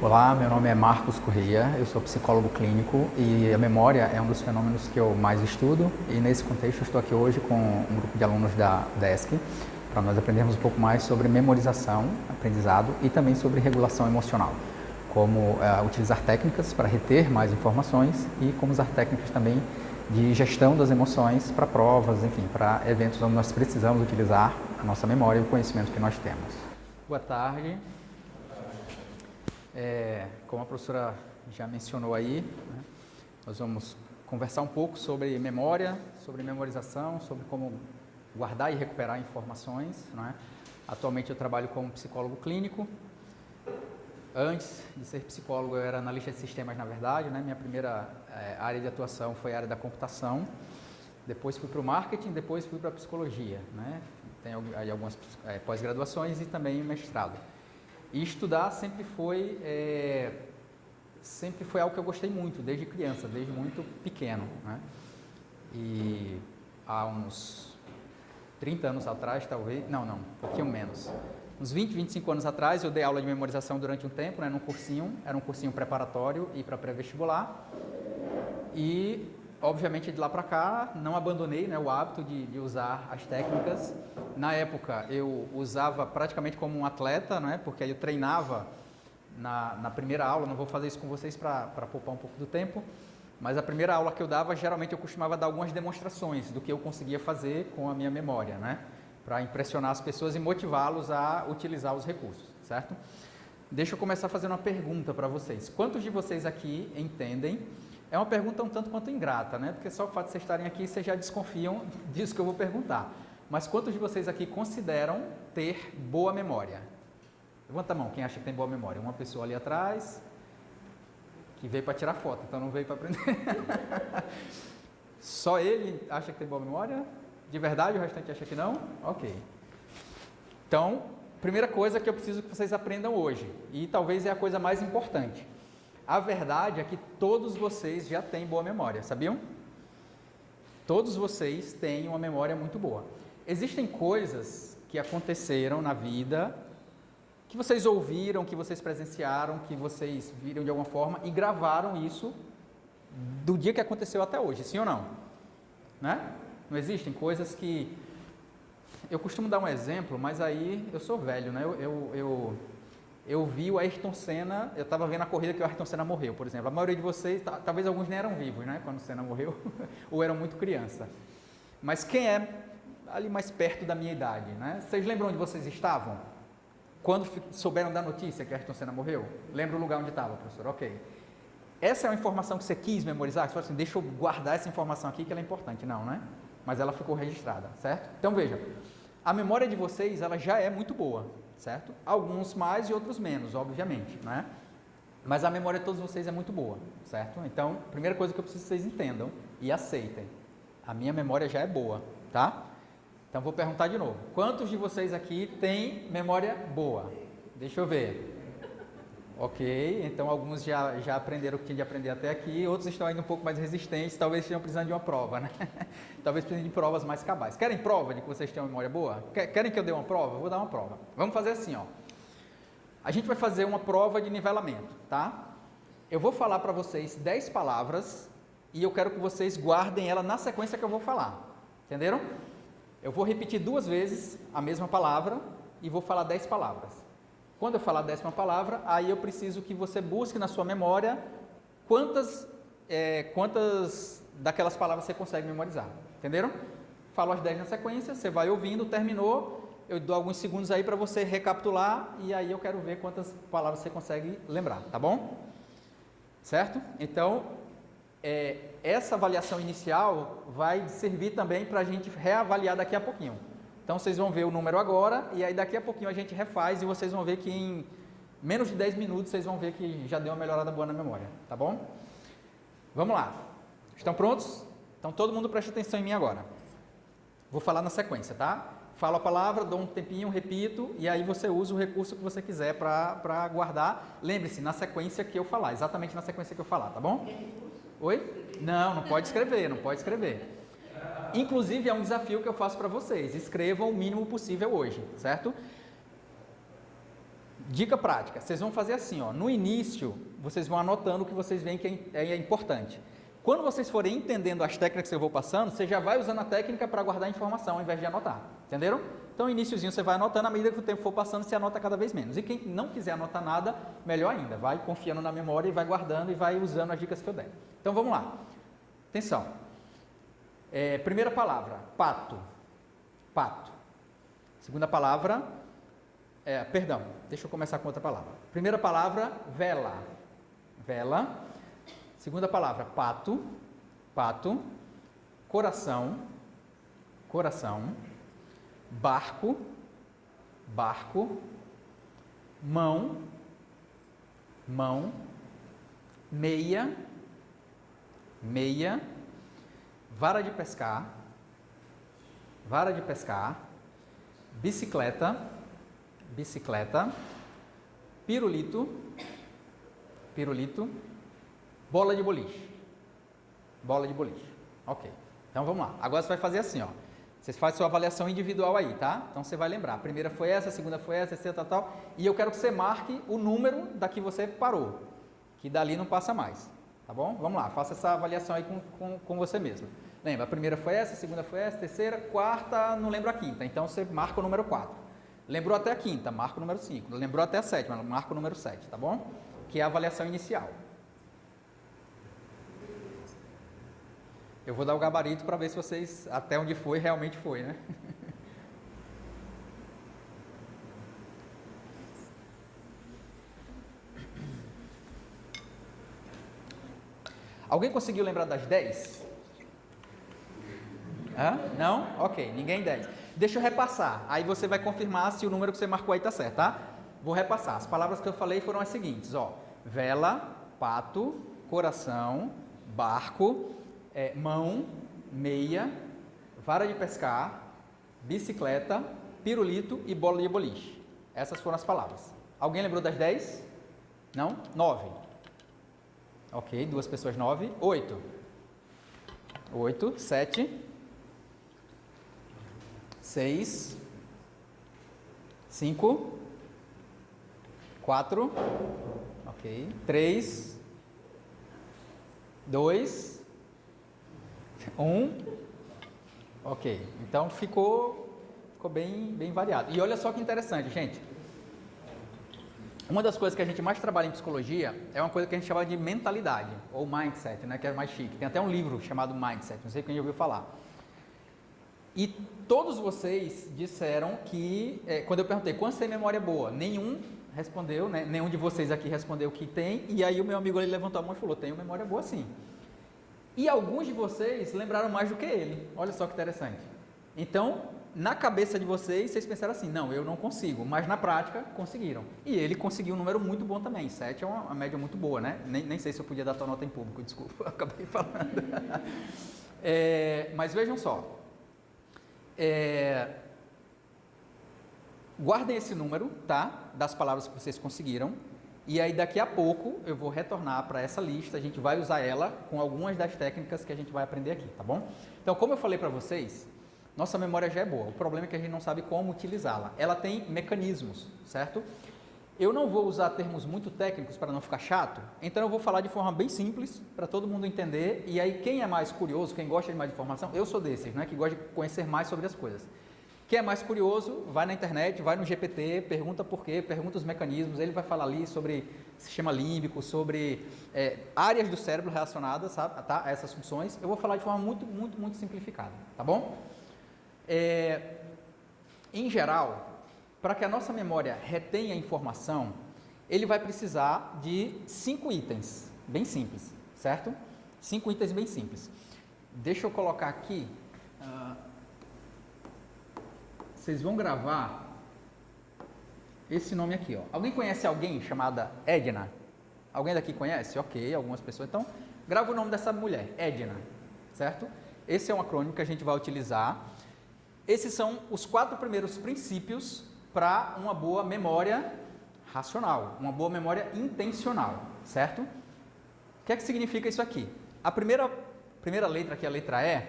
Olá, meu nome é Marcos Corrêa, eu sou psicólogo clínico e a memória é um dos fenômenos que eu mais estudo e nesse contexto eu estou aqui hoje com um grupo de alunos da DESC para nós aprendermos um pouco mais sobre memorização, aprendizado e também sobre regulação emocional, como utilizar técnicas para reter mais informações e como usar técnicas também de gestão das emoções para provas, enfim, para eventos onde nós precisamos utilizar a nossa memória e o conhecimento que nós temos. Boa tarde. Como a professora já mencionou aí, né, nós vamos conversar um pouco sobre memória, sobre memorização, sobre como guardar e recuperar informações. Né? Atualmente eu trabalho como psicólogo clínico. Antes de ser psicólogo eu era analista de sistemas, na verdade, né? Minha primeira área de atuação foi a área da computação. Depois fui para o marketing, depois fui para a psicologia. Né? Tem aí algumas pós-graduações e também mestrado. E estudar sempre foi algo que eu gostei muito, desde criança, desde muito pequeno. Né? E há uns 30 anos atrás, talvez, um pouquinho menos, uns 20, 25 anos atrás, eu dei aula de memorização durante um tempo, né, num cursinho, era um cursinho preparatório e para pré-vestibular. E, obviamente, de lá para cá, não abandonei, né, o hábito de usar as técnicas. Na época, eu usava praticamente como um atleta, né, porque aí eu treinava na primeira aula, não vou fazer isso com vocês para poupar um pouco do tempo, mas a primeira aula que eu dava, geralmente eu costumava dar algumas demonstrações do que eu conseguia fazer com a minha memória, né, para impressionar as pessoas e motivá-los a utilizar os recursos, certo? Deixa eu começar fazendo uma pergunta para vocês. Quantos de vocês aqui entendem? É uma pergunta um tanto quanto ingrata, né? Porque só o fato de vocês estarem aqui, vocês já desconfiam disso que eu vou perguntar. Mas quantos de vocês aqui consideram ter boa memória? Levanta a mão, quem acha que tem boa memória. Uma pessoa ali atrás, que veio para tirar foto, então não veio para aprender. Só ele acha que tem boa memória? De verdade, o restante acha que não? Ok. Então, primeira coisa que eu preciso que vocês aprendam hoje, e talvez é a coisa mais importante. A verdade é que todos vocês já têm boa memória, sabiam? Todos vocês têm uma memória muito boa. Existem coisas que aconteceram na vida, que vocês ouviram, que vocês presenciaram, que vocês viram de alguma forma e gravaram isso do dia que aconteceu até hoje, sim ou não? Né? Não existem coisas que... Eu costumo dar um exemplo, mas aí eu sou velho, né? Eu vi o Ayrton Senna, eu estava vendo a corrida que o Ayrton Senna morreu, por exemplo. A maioria de vocês, talvez alguns nem eram vivos, né? Quando o Senna morreu, ou eram muito criança. Mas quem é ali mais perto da minha idade, né? Vocês lembram onde vocês estavam? Quando souberam da notícia que o Ayrton Senna morreu? Lembra o lugar onde estava, professor? Ok. Essa é uma informação que você quis memorizar? Você falou assim, deixa eu guardar essa informação aqui que ela é importante. Não, né? Mas ela ficou registrada, certo? Então, veja, a memória de vocês, ela já é muito boa, certo? Alguns mais e outros menos, obviamente, né? Mas a memória de todos vocês é muito boa, certo? Então, a primeira coisa que eu preciso que vocês entendam e aceitem, a minha memória já é boa, tá? Então, vou perguntar de novo. Quantos de vocês aqui têm memória boa? Deixa eu ver. Ok, então alguns já aprenderam o que tinha de aprender até aqui, outros estão ainda um pouco mais resistentes, talvez estejam precisando de uma prova, né? Talvez precisem de provas mais cabais. Querem prova de que vocês têm uma memória boa? Querem que eu dê uma prova? Eu vou dar uma prova. Vamos fazer assim, ó. A gente vai fazer uma prova de nivelamento, tá? Eu vou falar para vocês 10 palavras e eu quero que vocês guardem ela na sequência que eu vou falar. Entenderam? Eu vou repetir 2 vezes a mesma palavra e vou falar 10 palavras. Quando eu falar a 10ª palavra, aí eu preciso que você busque na sua memória quantas daquelas palavras você consegue memorizar. Entenderam? Falo as 10 na sequência, você vai ouvindo, terminou, eu dou alguns segundos aí para você recapitular e aí eu quero ver quantas palavras você consegue lembrar, tá bom? Certo? Então, essa avaliação inicial vai servir também para a gente reavaliar daqui a pouquinho. Então, vocês vão ver o número agora e aí daqui a pouquinho a gente refaz e vocês vão ver que em menos de 10 minutos vocês vão ver que já deu uma melhorada boa na memória, tá bom? Vamos lá. Estão prontos? Então, todo mundo preste atenção em mim agora. Vou falar na sequência, tá? Falo a palavra, dou um tempinho, repito e aí você usa o recurso que você quiser para guardar. Lembre-se, na sequência que eu falar, exatamente na sequência que eu falar, tá bom? Oi? Não pode escrever, não pode escrever. Inclusive, é um desafio que eu faço para vocês. Escrevam o mínimo possível hoje, certo? Dica prática, vocês vão fazer assim, ó, no início, vocês vão anotando o que vocês veem que é importante. Quando vocês forem entendendo as técnicas que eu vou passando, você já vai usando a técnica para guardar a informação ao invés de anotar, entenderam? Então, no iniciozinho você vai anotando, à medida que o tempo for passando, você anota cada vez menos. E quem não quiser anotar nada, melhor ainda, vai confiando na memória e vai guardando e vai usando as dicas que eu der. Então, vamos lá. Atenção. Primeira palavra, pato. Pato. Segunda palavra, perdão, deixa eu começar com outra palavra. Primeira palavra, vela. Vela. Segunda palavra, pato. Pato. Coração. Coração. Barco. Barco. Mão. Mão. Meia. Meia. Vara de pescar. Vara de pescar. Bicicleta. Bicicleta. Pirulito. Pirulito. Bola de boliche. Bola de boliche. Ok. Então vamos lá. Agora você vai fazer assim, ó. Você faz sua avaliação individual aí, tá? Então você vai lembrar. A primeira foi essa, a segunda foi essa, etc, tal. E eu quero que você marque o número da que você parou. Que dali não passa mais. Tá bom? Vamos lá. Faça essa avaliação aí com você mesmo. Lembra? A primeira foi essa, a segunda foi essa, a terceira, quarta, não lembro a quinta. Então você marca o número 4. Lembrou até a quinta, marca o número 5. Lembrou até a sétima, marca o número 7, tá bom? Que é a avaliação inicial. Eu vou dar o gabarito para ver se vocês, até onde foi, realmente foi, né? Alguém conseguiu lembrar das 10? Não? Ok, ninguém 10. Deixa eu repassar, aí você vai confirmar se o número que você marcou aí está certo, tá? Vou repassar. As palavras que eu falei foram as seguintes, ó. Vela, pato, coração, barco, mão, meia, vara de pescar, bicicleta, pirulito e bola de boliche. Essas foram as palavras. Alguém lembrou das 10? Não? 9. Ok, 2 pessoas 9. 8. 8, 7, 6, 5, 4, ok, 3, 2, 1, ok, então ficou bem variado. E olha só que interessante, gente. Uma das coisas que a gente mais trabalha em psicologia é uma coisa que a gente chama de mentalidade, ou mindset, né, que é mais chique. Tem até um livro chamado Mindset, não sei quem já ouviu falar. E todos vocês disseram que, quando eu perguntei, quantos têm memória boa? Nenhum respondeu, né? Nenhum de vocês aqui respondeu que tem, e aí o meu amigo ali levantou a mão e falou, tenho memória boa sim. E alguns de vocês lembraram mais do que ele, olha só que interessante. Então, na cabeça de vocês, vocês pensaram assim, não, eu não consigo, mas na prática, conseguiram. E ele conseguiu um número muito bom também, 7 é uma média muito boa, né? Nem sei se eu podia dar tua nota em público, desculpa, eu acabei falando. Mas vejam só, guardem esse número, tá? Das palavras que vocês conseguiram, e aí daqui a pouco eu vou retornar para essa lista, a gente vai usar ela com algumas das técnicas que a gente vai aprender aqui, tá bom? Então, como eu falei para vocês, nossa memória já é boa, o problema é que a gente não sabe como utilizá-la. Ela tem mecanismos, certo? Eu não vou usar termos muito técnicos para não ficar chato, então eu vou falar de forma bem simples, para todo mundo entender, e aí quem é mais curioso, quem gosta de mais informação, eu sou desses, né, que gosta de conhecer mais sobre as coisas. Quem é mais curioso, vai na internet, vai no GPT, pergunta por quê, pergunta os mecanismos, ele vai falar ali sobre sistema límbico, sobre áreas do cérebro relacionadas, sabe, tá, a essas funções. Eu vou falar de forma muito simplificada, tá bom? Em geral, para que a nossa memória retenha informação, ele vai precisar de 5 itens, bem simples, certo? 5 itens bem simples. Deixa eu colocar aqui, vocês vão gravar esse nome aqui, ó. Alguém conhece alguém chamada Edna? Alguém daqui conhece? Ok, algumas pessoas. Então, grava o nome dessa mulher, Edna, certo? Esse é um acrônimo que a gente vai utilizar. Esses são os 4 primeiros princípios para uma boa memória racional, uma boa memória intencional, certo? O que é que significa isso aqui? A primeira letra aqui, a letra E,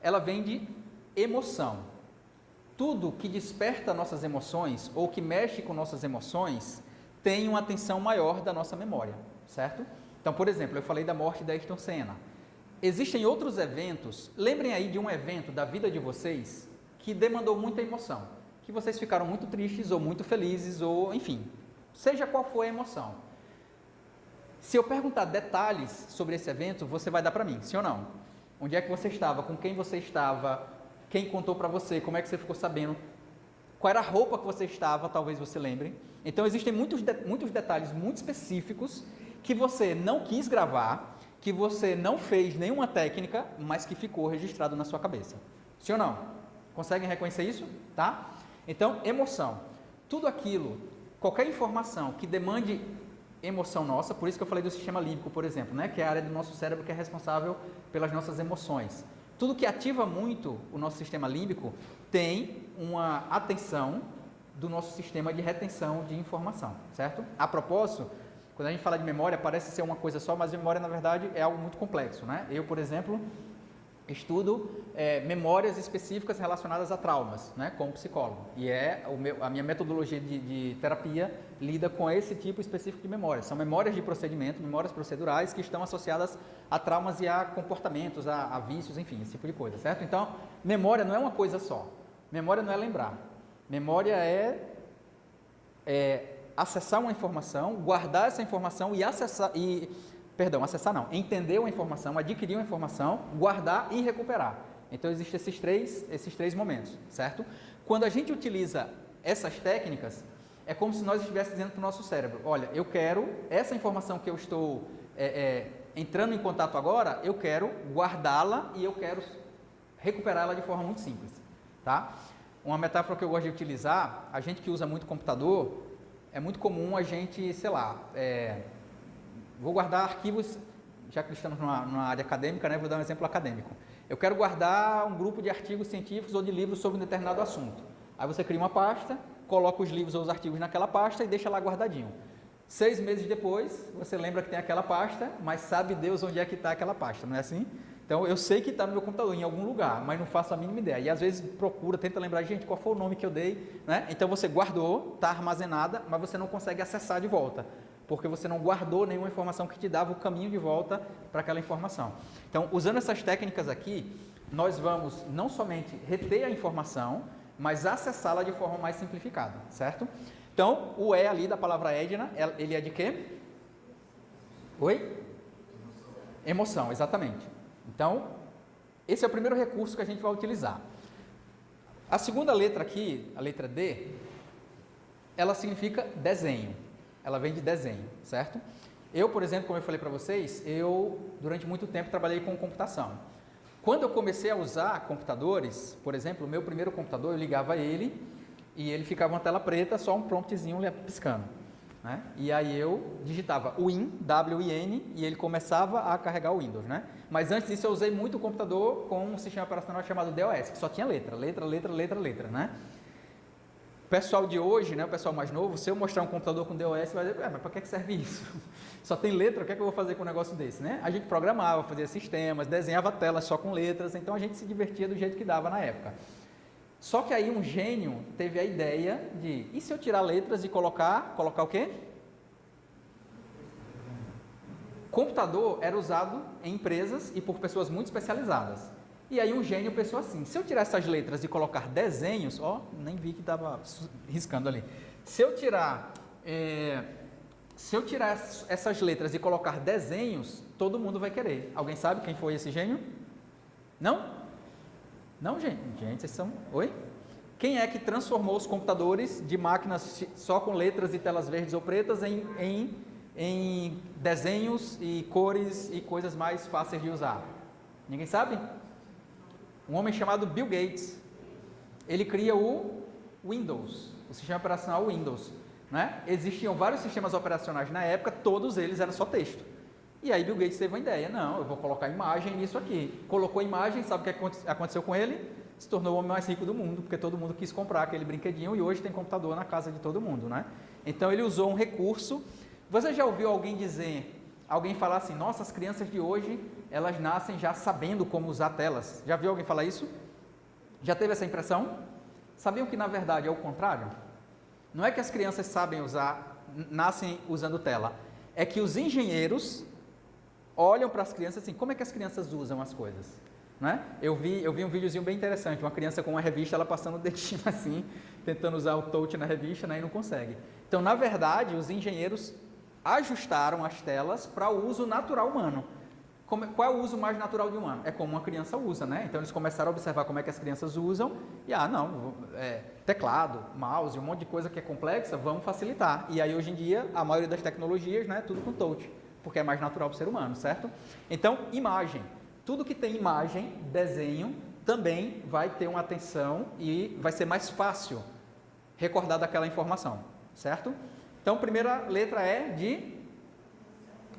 ela vem de emoção. Tudo que desperta nossas emoções ou que mexe com nossas emoções tem uma atenção maior da nossa memória, certo? Então, por exemplo, eu falei da morte da Ayrton Senna. Existem outros eventos, lembrem aí de um evento da vida de vocês que demandou muita emoção, que vocês ficaram muito tristes ou muito felizes, ou enfim, seja qual for a emoção. Se eu perguntar detalhes sobre esse evento, você vai dar para mim, sim ou não? Onde é que você estava, com quem você estava, quem contou para você, como é que você ficou sabendo, qual era a roupa que você estava, talvez você lembre. Então, existem muitos detalhes muito específicos que você não quis gravar, que você não fez nenhuma técnica, mas que ficou registrado na sua cabeça. Sim ou não? Conseguem reconhecer isso? Tá? Então, emoção. Tudo aquilo, qualquer informação que demande emoção nossa, por isso que eu falei do sistema límbico, por exemplo, né? Que é a área do nosso cérebro que é responsável pelas nossas emoções. Tudo que ativa muito o nosso sistema límbico tem uma atenção do nosso sistema de retenção de informação, certo? A propósito, quando a gente fala de memória, parece ser uma coisa só, mas memória, na verdade, é algo muito complexo, né? Eu, por exemplo, estudo memórias específicas relacionadas a traumas, né, como psicólogo. E a minha metodologia de terapia lida com esse tipo específico de memórias. São memórias de procedimento, memórias procedurais que estão associadas a traumas e a comportamentos, a vícios, enfim, esse tipo de coisa, certo? Então, memória não é uma coisa só. Memória não é lembrar. Memória é acessar uma informação, guardar essa informação e entender uma informação, adquirir uma informação, guardar e recuperar. Então, existem esses três momentos, certo? Quando a gente utiliza essas técnicas, é como se nós estivéssemos dizendo para o nosso cérebro, olha, eu quero, essa informação que eu estou entrando em contato agora, eu quero guardá-la e eu quero recuperá-la de forma muito simples, tá? Uma metáfora que eu gosto de utilizar, a gente que usa muito computador, é muito comum a gente, sei lá, vou guardar arquivos, já que estamos numa área acadêmica, né, vou dar um exemplo acadêmico. Eu quero guardar um grupo de artigos científicos ou de livros sobre um determinado assunto. Aí você cria uma pasta, coloca os livros ou os artigos naquela pasta e deixa lá guardadinho. 6 meses depois, você lembra que tem aquela pasta, mas sabe Deus onde é que está aquela pasta, não é assim? Então, eu sei que está no meu computador, em algum lugar, mas não faço a mínima ideia. E às vezes procura, tenta lembrar, gente, qual foi o nome que eu dei, né? Então, você guardou, está armazenada, mas você não consegue acessar de volta, porque você não guardou nenhuma informação que te dava o caminho de volta para aquela informação. Então, usando essas técnicas aqui, nós vamos não somente reter a informação, mas acessá-la de forma mais simplificada, certo? Então, o E ali da palavra Edna, ele é de quê? Oi? Emoção, exatamente. Então, esse é o primeiro recurso que a gente vai utilizar. A segunda letra aqui, a letra D, ela significa desenho. Ela vem de desenho, certo? Eu, por exemplo, como eu falei para vocês, durante muito tempo trabalhei com computação. Quando eu comecei a usar computadores, por exemplo, o meu primeiro computador, eu ligava ele e ele ficava uma tela preta, só um promptzinho piscando, né? E aí eu digitava Win, W-I-N, e ele começava a carregar o Windows, né? Mas antes disso eu usei muito o computador com um sistema operacional chamado DOS, que só tinha letra, né? O pessoal de hoje, né, o pessoal mais novo, se eu mostrar um computador com DOS, vai dizer, mas para que serve isso? Só tem letra, o que é que eu vou fazer com um negócio desse, né? A gente programava, fazia sistemas, desenhava telas só com letras, então a gente se divertia do jeito que dava na época. Só que aí um gênio teve a ideia de, e se eu tirar letras e colocar o quê? Computador era usado em empresas e por pessoas muito especializadas. E aí um gênio pensou assim, se eu tirar essas letras e colocar desenhos, nem vi que estava riscando ali. Se eu tirar essas letras e colocar desenhos, todo mundo vai querer. Alguém sabe quem foi esse gênio? Não? Não, gente, vocês são... Oi? Quem é que transformou os computadores de máquinas só com letras e telas verdes ou pretas em desenhos e cores e coisas mais fáceis de usar? Ninguém sabe? Um homem chamado Bill Gates. Ele cria o Windows, o sistema operacional Windows, né? Existiam vários sistemas operacionais na época, todos eles eram só texto. E aí Bill Gates teve uma ideia, não, eu vou colocar imagem nisso aqui. Colocou imagem, sabe o que aconteceu com ele? Se tornou o homem mais rico do mundo, porque todo mundo quis comprar aquele brinquedinho e hoje tem computador na casa de todo mundo, né? Então ele usou um recurso. Você já ouviu alguém falar assim, nossa, as crianças de hoje, elas nascem já sabendo como usar telas. Já viu alguém falar isso? Já teve essa impressão? Sabiam que na verdade é o contrário? Não é que as crianças sabem usar nascem usando tela? É que os engenheiros olham para as crianças assim, como é que as crianças usam as coisas? Né? Eu vi um videozinho bem interessante, uma criança com uma revista, ela passando o dedinho assim, tentando usar o touch na revista, né, e não consegue. Então, na verdade, os engenheiros ajustaram as telas para o uso natural humano. Qual é o uso mais natural de um humano? É como uma criança usa, né? Então eles começaram a observar como é que as crianças usam e, teclado, mouse, um monte de coisa que é complexa, vamos facilitar. E aí hoje em dia, a maioria das tecnologias, né, tudo com touch, porque é mais natural para o ser humano, certo? Então, imagem. Tudo que tem imagem, desenho, também vai ter uma atenção e vai ser mais fácil recordar daquela informação, certo? Então, primeira letra é de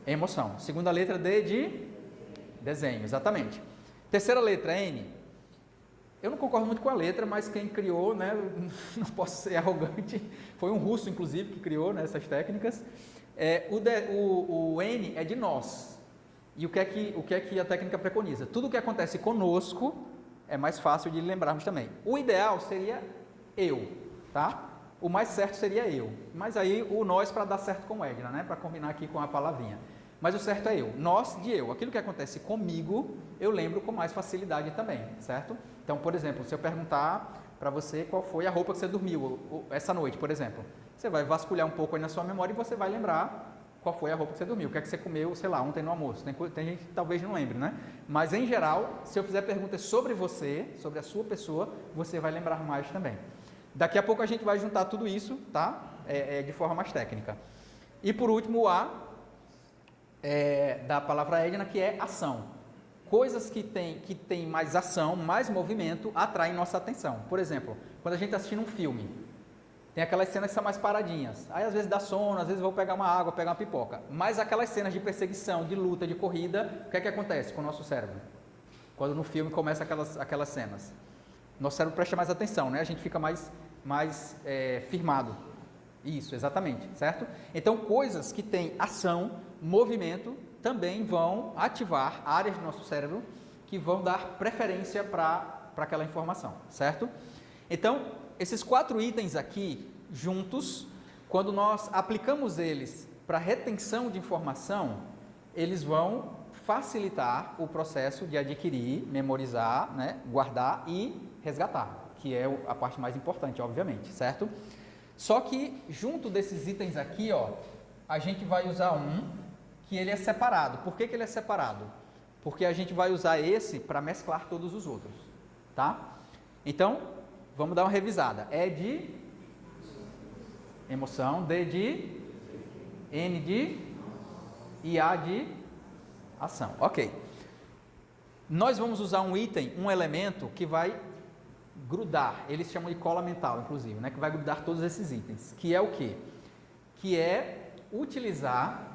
emoção. Segunda letra de desenho, exatamente. Terceira letra, N. Eu não concordo muito com a letra, mas quem criou, né, não posso ser arrogante, foi um russo, inclusive, que criou, né, essas técnicas. O N é de nós. E o que é que a técnica preconiza? Tudo o que acontece conosco é mais fácil de lembrarmos também. O ideal seria eu, tá? O mais certo seria eu. Mas aí o nós para dar certo com o Edna, né, para combinar aqui com a palavrinha. Mas o certo é eu, nós de eu. Aquilo que acontece comigo, eu lembro com mais facilidade também, certo? Então, por exemplo, se eu perguntar para você qual foi a roupa que você dormiu essa noite, por exemplo, você vai vasculhar um pouco aí na sua memória e você vai lembrar qual foi a roupa que você dormiu, o que é que você comeu, sei lá, ontem no almoço. Tem gente que talvez não lembre, né? Mas, em geral, se eu fizer perguntas sobre você, sobre a sua pessoa, você vai lembrar mais também. Daqui a pouco a gente vai juntar tudo isso, tá? De forma mais técnica. E, por último, o A, da palavra Edna, que é ação. Coisas que tem mais ação, mais movimento, atraem nossa atenção. Por exemplo, quando a gente está assistindo um filme, tem aquelas cenas que são mais paradinhas. Aí às vezes dá sono, às vezes vou pegar uma água, pegar uma pipoca. Mas aquelas cenas de perseguição, de luta, de corrida, o que é que acontece com o nosso cérebro? Quando no filme começa aquelas cenas. Nosso cérebro presta mais atenção, né? A gente fica mais firmado. Isso, exatamente, certo? Então, coisas que têm ação, movimento, também vão ativar áreas do nosso cérebro que vão dar preferência para aquela informação, certo? Então, esses 4 itens aqui, juntos, quando nós aplicamos eles para retenção de informação, eles vão facilitar o processo de adquirir, memorizar, né, guardar e resgatar, que é a parte mais importante, obviamente, certo? Só que, junto desses itens aqui, ó, a gente vai usar um que ele é separado. Por que ele é separado? Porque a gente vai usar esse para mesclar todos os outros, tá? Então, vamos dar uma revisada. E de emoção, D de, N de e A de ação. Ok. Nós vamos usar um item, um elemento que vai grudar, eles chamam de cola mental, inclusive, né? Que vai grudar todos esses itens. Que é o quê? Que é utilizar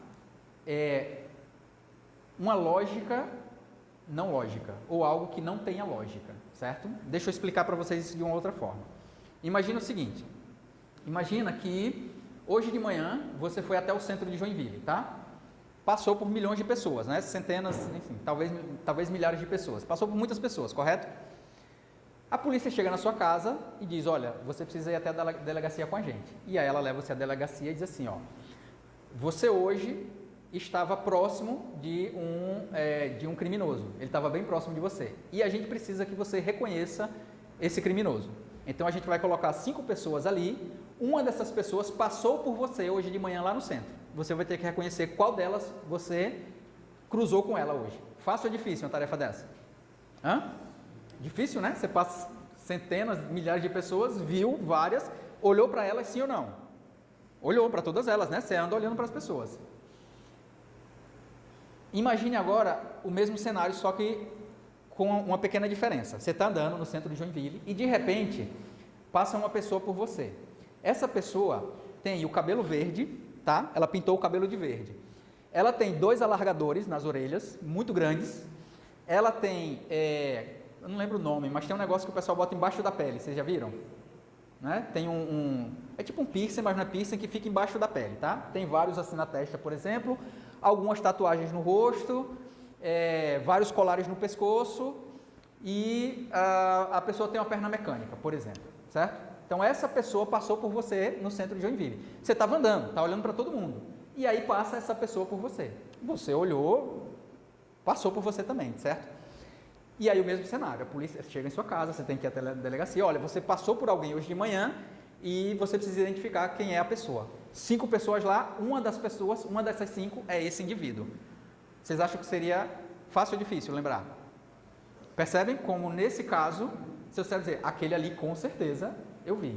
uma lógica não lógica, ou algo que não tenha lógica, certo? Deixa eu explicar para vocês isso de uma outra forma. Imagina o seguinte, imagina que hoje de manhã você foi até o centro de Joinville, tá? Passou por milhões de pessoas, né? Centenas, enfim, talvez milhares de pessoas. Passou por muitas pessoas, correto? A polícia chega na sua casa e diz, olha, você precisa ir até a delegacia com a gente. E aí ela leva você à delegacia e diz assim, ó, você hoje estava próximo de um criminoso, ele estava bem próximo de você, e a gente precisa que você reconheça esse criminoso. Então a gente vai colocar 5 pessoas ali, uma dessas pessoas passou por você hoje de manhã lá no centro, você vai ter que reconhecer qual delas você cruzou com ela hoje. Fácil ou difícil uma tarefa dessa? Difícil, né? Você passa centenas, milhares de pessoas, viu várias, olhou para elas sim ou não? Olhou para todas elas, né? Você anda olhando para as pessoas. Imagine agora o mesmo cenário, só que com uma pequena diferença. Você está andando no centro de Joinville e, de repente, passa uma pessoa por você. Essa pessoa tem o cabelo verde, tá? Ela pintou o cabelo de verde. Ela tem 2 alargadores nas orelhas, muito grandes. Ela tem, eu não lembro o nome, mas tem um negócio que o pessoal bota embaixo da pele, vocês já viram? Né? Tem é tipo um piercing, mas não é piercing, que fica embaixo da pele, tá? Tem vários assim na testa, por exemplo, algumas tatuagens no rosto, vários colares no pescoço e a pessoa tem uma perna mecânica, por exemplo, certo? Então, essa pessoa passou por você no centro de Joinville. Você estava andando, está olhando para todo mundo. E aí passa essa pessoa por você. Você olhou, passou por você também, certo? E aí o mesmo cenário, a polícia chega em sua casa, você tem que ir até a delegacia, olha, você passou por alguém hoje de manhã e você precisa identificar quem é a pessoa. 5 pessoas lá, uma dessas 5 é esse indivíduo. Vocês acham que seria fácil ou difícil lembrar? Percebem como nesse caso, se eu dizer, aquele ali com certeza eu vi,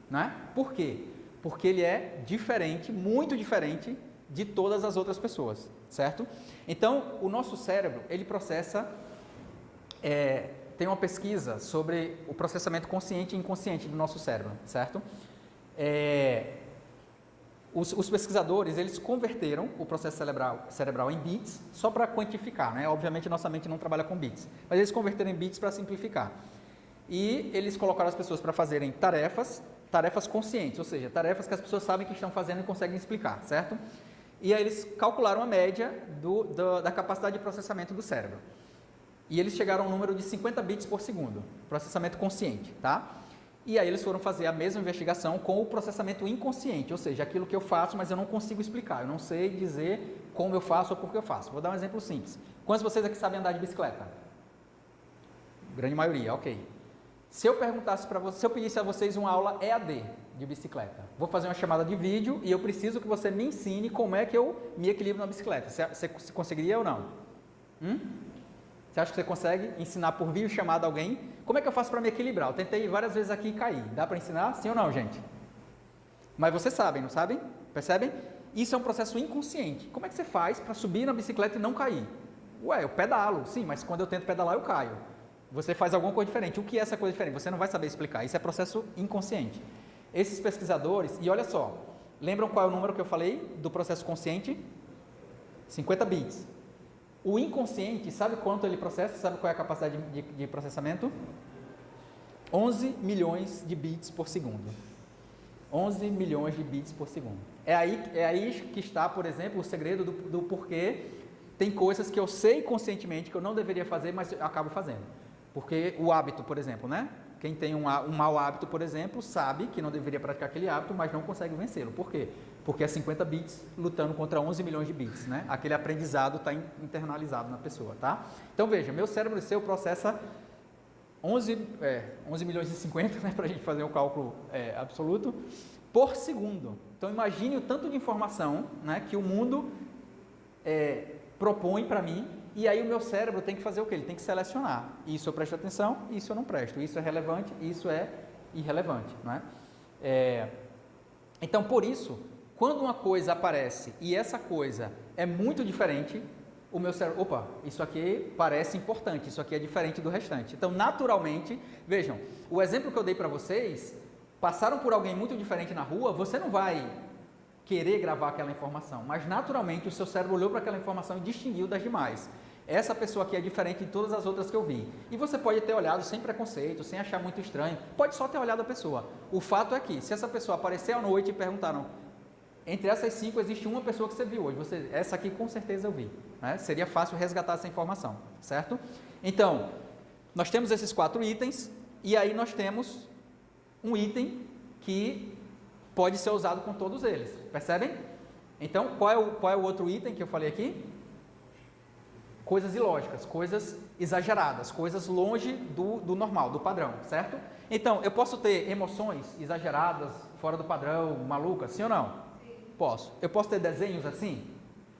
não é? Por quê? Porque ele é diferente, muito diferente de todas as outras pessoas, certo? Então, o nosso cérebro, ele processa, tem uma pesquisa sobre o processamento consciente e inconsciente do nosso cérebro, certo? Os pesquisadores, eles converteram o processo cerebral em bits, só para quantificar, né? Obviamente, nossa mente não trabalha com bits, mas eles converteram em bits para simplificar. E eles colocaram as pessoas para fazerem tarefas conscientes, ou seja, tarefas que as pessoas sabem que estão fazendo e conseguem explicar, certo? E aí eles calcularam a média da capacidade de processamento do cérebro. E eles chegaram a um número de 50 bits por segundo, processamento consciente, tá? E aí eles foram fazer a mesma investigação com o processamento inconsciente, ou seja, aquilo que eu faço, mas eu não consigo explicar, eu não sei dizer como eu faço ou por que eu faço. Vou dar um exemplo simples. Quantos de vocês aqui sabem andar de bicicleta? Grande maioria, ok. Se eu perguntasse para vocês, se eu pedisse a vocês uma aula EAD de bicicleta, vou fazer uma chamada de vídeo e eu preciso que você me ensine como é que eu me equilibro na bicicleta. Você conseguiria ou não? Você acha que você consegue ensinar por vídeo chamada alguém? Como é que eu faço para me equilibrar? Eu tentei várias vezes aqui e caí. Dá para ensinar? Sim ou não, gente? Mas vocês sabem, não sabem? Percebem? Isso é um processo inconsciente. Como é que você faz para subir na bicicleta e não cair? Ué, eu pedalo. Sim, mas quando eu tento pedalar eu caio. Você faz alguma coisa diferente. O que é essa coisa diferente? Você não vai saber explicar. Isso é processo inconsciente. Esses pesquisadores, e olha só, lembram qual é o número que eu falei do processo consciente? 50 bits. O inconsciente, sabe quanto ele processa? Sabe qual é a capacidade de processamento? 11 milhões de bits por segundo. 11 milhões de bits por segundo. É aí que está, por exemplo, o segredo do porquê tem coisas que eu sei conscientemente que eu não deveria fazer, mas eu acabo fazendo. Porque o hábito, por exemplo, né? Quem tem um mau hábito, por exemplo, sabe que não deveria praticar aquele hábito, mas não consegue vencê-lo. Por quê? Porque é 50 bits lutando contra 11 milhões de bits, né? Aquele aprendizado está internalizado na pessoa, tá? Então, veja, meu cérebro seu processa 11 milhões e 50, né? Para a gente fazer um cálculo absoluto, por segundo. Então, imagine o tanto de informação, né? Que o mundo propõe para mim. E aí o meu cérebro tem que fazer o quê? Ele tem que selecionar. Isso eu presto atenção, isso eu não presto. Isso é relevante, isso é irrelevante. Não é? Então, por isso, quando uma coisa aparece e essa coisa é muito diferente, o meu cérebro, opa, isso aqui parece importante, isso aqui é diferente do restante. Então, naturalmente, vejam, o exemplo que eu dei para vocês, passaram por alguém muito diferente na rua, você não vai querer gravar aquela informação, mas naturalmente o seu cérebro olhou para aquela informação e distinguiu das demais. Essa pessoa aqui é diferente de todas as outras que eu vi. E você pode ter olhado sem preconceito, sem achar muito estranho, pode só ter olhado a pessoa. O fato é que, se essa pessoa aparecer à noite e perguntaram, entre essas 5 existe uma pessoa que você viu hoje, essa aqui com certeza eu vi. Né? Seria fácil resgatar essa informação, certo? Então, nós temos esses 4 itens, e aí nós temos um item que pode ser usado com todos eles, percebem? Então, qual é o outro item que eu falei aqui? Coisas ilógicas, coisas exageradas, coisas longe do normal, do padrão, certo? Então, eu posso ter emoções exageradas, fora do padrão, malucas, sim ou não? Sim. Posso. Eu posso ter desenhos assim?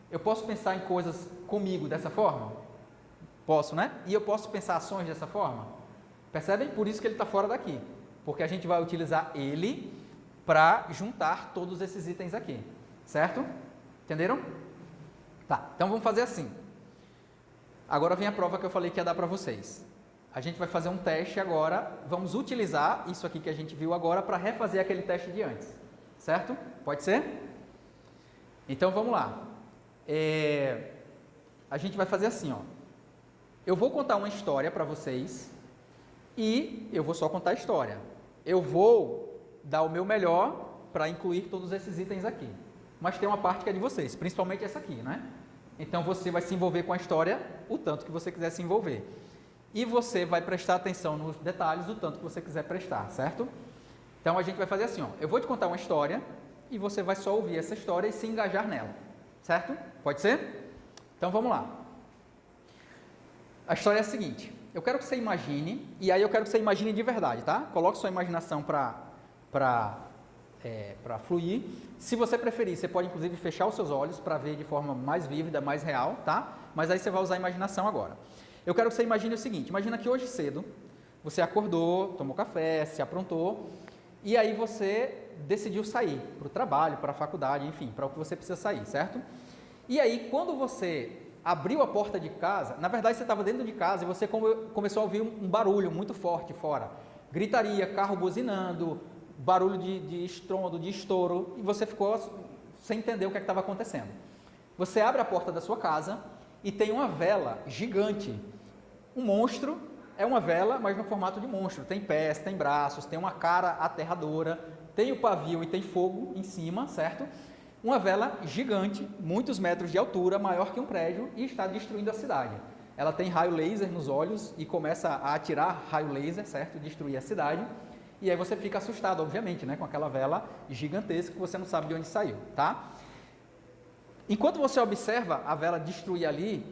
Eu posso pensar em coisas comigo dessa forma? Posso, né? E eu posso pensar ações dessa forma? Percebem? Por isso que ele está fora daqui, porque a gente vai utilizar ele para juntar todos esses itens aqui, certo? Entenderam? Tá, então vamos fazer assim. Agora vem a prova que eu falei que ia dar para vocês. A gente vai fazer um teste agora, vamos utilizar isso aqui que a gente viu agora para refazer aquele teste de antes, certo? Pode ser? Então vamos lá. A gente vai fazer assim, ó. Eu vou contar uma história para vocês e eu vou só contar a história. Eu vou dar o meu melhor para incluir todos esses itens aqui. Mas tem uma parte que é de vocês, principalmente essa aqui, né? Então você vai se envolver com a história o tanto que você quiser se envolver. E você vai prestar atenção nos detalhes o tanto que você quiser prestar, certo? Então a gente vai fazer assim, ó, eu vou te contar uma história e você vai só ouvir essa história e se engajar nela, certo? Pode ser? Então vamos lá. A história é a seguinte, eu quero que você imagine, e aí eu quero que você imagine de verdade, tá? Coloque sua imaginação para fluir. Se você preferir, você pode inclusive fechar os seus olhos para ver de forma mais vívida, mais real, tá? Mas aí você vai usar a imaginação agora. Eu quero que você imagine o seguinte, imagina que hoje cedo você acordou, tomou café, se aprontou, e aí você decidiu sair para o trabalho, para a faculdade, enfim, para o que você precisa sair, certo? E aí, quando você abriu a porta de casa, na verdade você estava dentro de casa e você começou a ouvir um barulho muito forte fora. Gritaria, carro buzinando, barulho de estrondo, de estouro, e você ficou sem entender o que estava acontecendo. Você abre a porta da sua casa e tem uma vela gigante. Um monstro, é uma vela, mas no formato de monstro. Tem pés, tem braços, tem uma cara aterradora, tem o pavio e tem fogo em cima, certo? Uma vela gigante, muitos metros de altura, maior que um prédio, e está destruindo a cidade. Ela tem raio laser nos olhos e começa a atirar raio laser, certo? Destruir a cidade. E aí você fica assustado, obviamente, né? Com aquela vela gigantesca que você não sabe de onde saiu, tá? Enquanto você observa a vela destruir ali,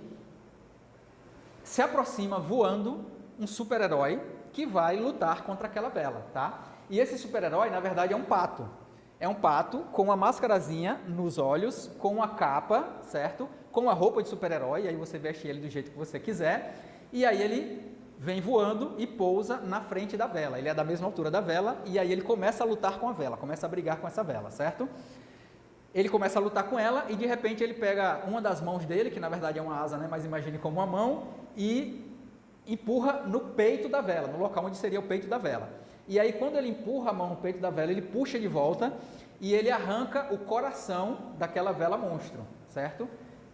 se aproxima voando um super-herói que vai lutar contra aquela vela, tá? E esse super-herói, na verdade, é um pato. É um pato com uma máscarazinha nos olhos, com a capa, certo? Com a roupa de super-herói, aí você veste ele do jeito que você quiser, e aí ele vem voando e pousa na frente da vela. Ele é da mesma altura da vela, e aí ele começa a lutar com a vela, começa a brigar com essa vela, certo? Ele começa a lutar com ela, e de repente ele pega uma das mãos dele, que na verdade é uma asa, né? Mas imagine como uma mão, e empurra no peito da vela, no local onde seria o peito da vela. E aí quando ele empurra a mão no peito da vela, ele puxa de volta e ele arranca o coração daquela vela monstro, certo?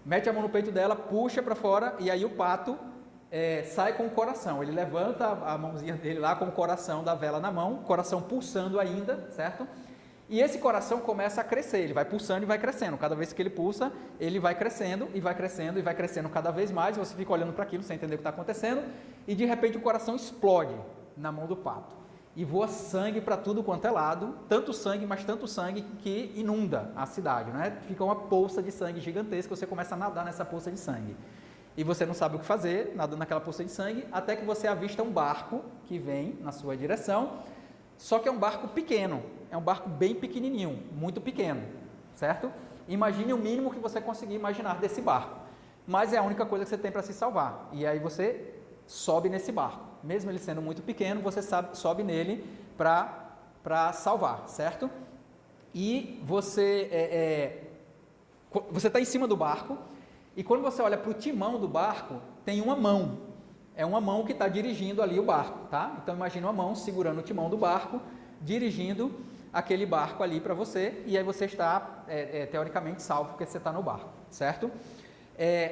Mete a mão no peito dela, puxa para fora e aí o pato sai com o coração. Ele levanta a mãozinha dele lá com o coração da vela na mão, coração pulsando ainda, certo? E esse coração começa a crescer, ele vai pulsando e vai crescendo. Cada vez que ele pulsa, ele vai crescendo e vai crescendo e vai crescendo cada vez mais. Você fica olhando para aquilo sem entender o que está acontecendo e de repente o coração explode na mão do pato. E voa sangue para tudo quanto é lado, tanto sangue, mas tanto sangue que inunda a cidade, né? Fica uma poça de sangue gigantesca, você começa a nadar nessa poça de sangue. E você não sabe o que fazer, nadando naquela poça de sangue, até que você avista um barco que vem na sua direção, só que é um barco pequeno, é um barco bem pequenininho, muito pequeno, certo? Imagine o mínimo que você conseguir imaginar desse barco, mas é a única coisa que você tem para se salvar, e aí você sobe nesse barco. Mesmo ele sendo muito pequeno, você sobe nele para salvar, certo? E você está em cima do barco, e quando você olha para o timão do barco, tem uma mão. É uma mão que está dirigindo ali o barco, tá? Então imagina uma mão segurando o timão do barco, dirigindo aquele barco ali para você, e aí você está, teoricamente, salvo, porque você está no barco, certo?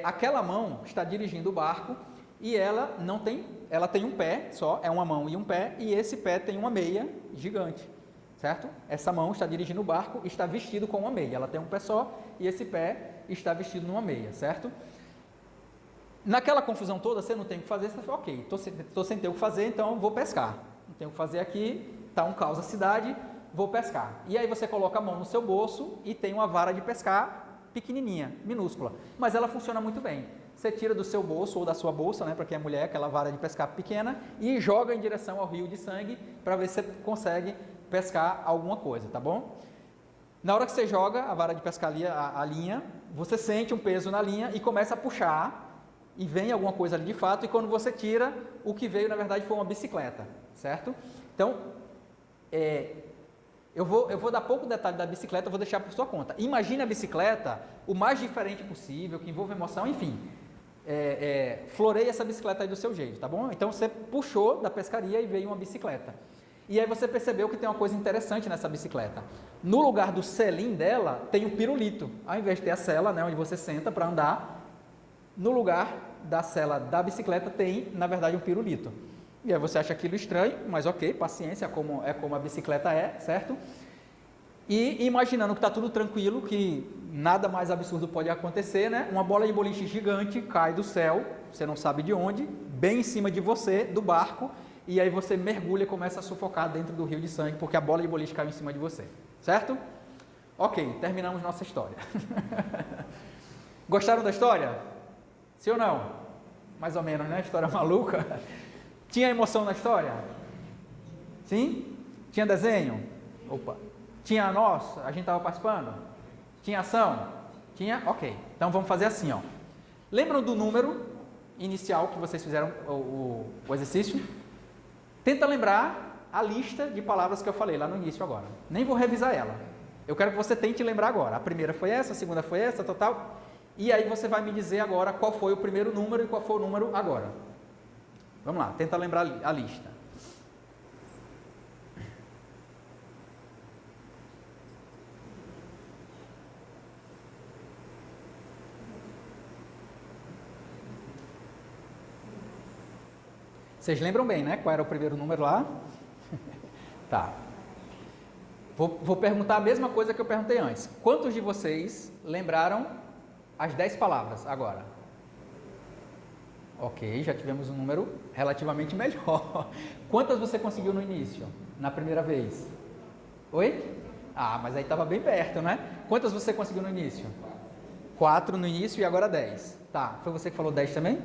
Aquela mão está dirigindo o barco, e ela tem um pé só, é uma mão e um pé, e esse pé tem uma meia gigante, certo? Essa mão está dirigindo o barco, está vestido com uma meia, ela tem um pé só, e esse pé está vestido numa meia, certo? Naquela confusão toda, você não tem o que fazer, você fala, ok, estou sem ter o que fazer, então vou pescar. Não tenho o que fazer aqui, está um caos a cidade, vou pescar. E aí você coloca a mão no seu bolso e tem uma vara de pescar pequenininha, minúscula, mas ela funciona muito bem. Você tira do seu bolso ou da sua bolsa, né, para quem é mulher, aquela vara de pescar pequena, e joga em direção ao rio de sangue para ver se você consegue pescar alguma coisa, tá bom? Na hora que você joga a vara de pescar ali, a linha, você sente um peso na linha e começa a puxar, e vem alguma coisa ali de fato, e quando você tira, o que veio na verdade foi uma bicicleta, certo? Então, eu vou dar pouco detalhe da bicicleta, eu vou deixar por sua conta. Imagine a bicicleta o mais diferente possível, que envolva emoção, enfim. Floreie essa bicicleta aí do seu jeito, tá bom? Então você puxou da pescaria e veio uma bicicleta. E aí você percebeu que tem uma coisa interessante nessa bicicleta. No lugar do selim dela, tem o pirulito. Ao invés de ter a sela, né, onde você senta para andar, no lugar da sela da bicicleta tem, na verdade, um pirulito. E aí você acha aquilo estranho, mas ok, paciência, é como a bicicleta é, certo? E imaginando que está tudo tranquilo, que nada mais absurdo pode acontecer, né? Uma bola de boliche gigante cai do céu, você não sabe de onde, bem em cima de você, do barco, e aí você mergulha e começa a sufocar dentro do rio de sangue, porque a bola de boliche caiu em cima de você, certo? Ok, terminamos nossa história. Gostaram da história? Sim ou não? Mais ou menos, né? História maluca. Tinha emoção na história? Sim? Tinha desenho? Opa. Tinha nós? A gente estava participando? Tinha ação? Tinha? Ok. Então vamos fazer assim, ó. Lembram do número inicial que vocês fizeram o exercício? Tenta lembrar a lista de palavras que eu falei lá no início agora. Nem vou revisar ela. Eu quero que você tente lembrar agora. A primeira foi essa, a segunda foi essa, total. E aí você vai me dizer agora qual foi o primeiro número e qual foi o número agora. Vamos lá, tenta lembrar a lista. Vocês lembram bem, né? Qual era o primeiro número lá? Tá. Vou perguntar a mesma coisa que eu perguntei antes. Quantos de vocês lembraram as 10 palavras agora? Ok, já tivemos um número relativamente melhor. Quantas você conseguiu no início? Na primeira vez? Oi? Ah, mas aí estava bem perto, né? Quantas você conseguiu no início? 4 no início e agora 10. Tá, foi você que falou 10 também?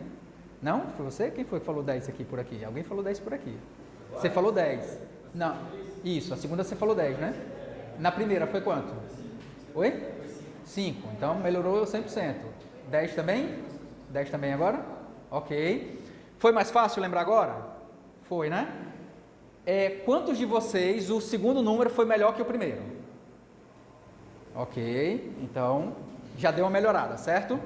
Não? Foi você? Quem foi que falou 10 aqui por aqui? Alguém falou 10 por aqui. Você falou 10. Não, isso, a segunda você falou 10, né? Na primeira foi quanto? Oi? 5, então melhorou 100%. 10 também? 10 também agora? Ok. Foi mais fácil lembrar agora? Foi, né? Quantos de vocês o segundo número foi melhor que o primeiro? Ok, então já deu uma melhorada, certo?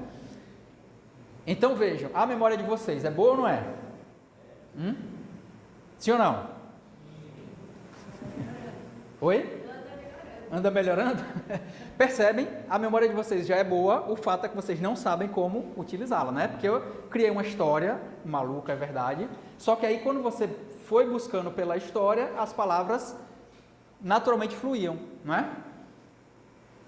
Então vejam, a memória de vocês é boa ou não é? Sim ou não? Oi? Anda melhorando? Percebem? A memória de vocês já é boa, o fato é que vocês não sabem como utilizá-la, né? Porque eu criei uma história, maluca, é verdade, só que aí quando você foi buscando pela história, as palavras naturalmente fluíam, não é?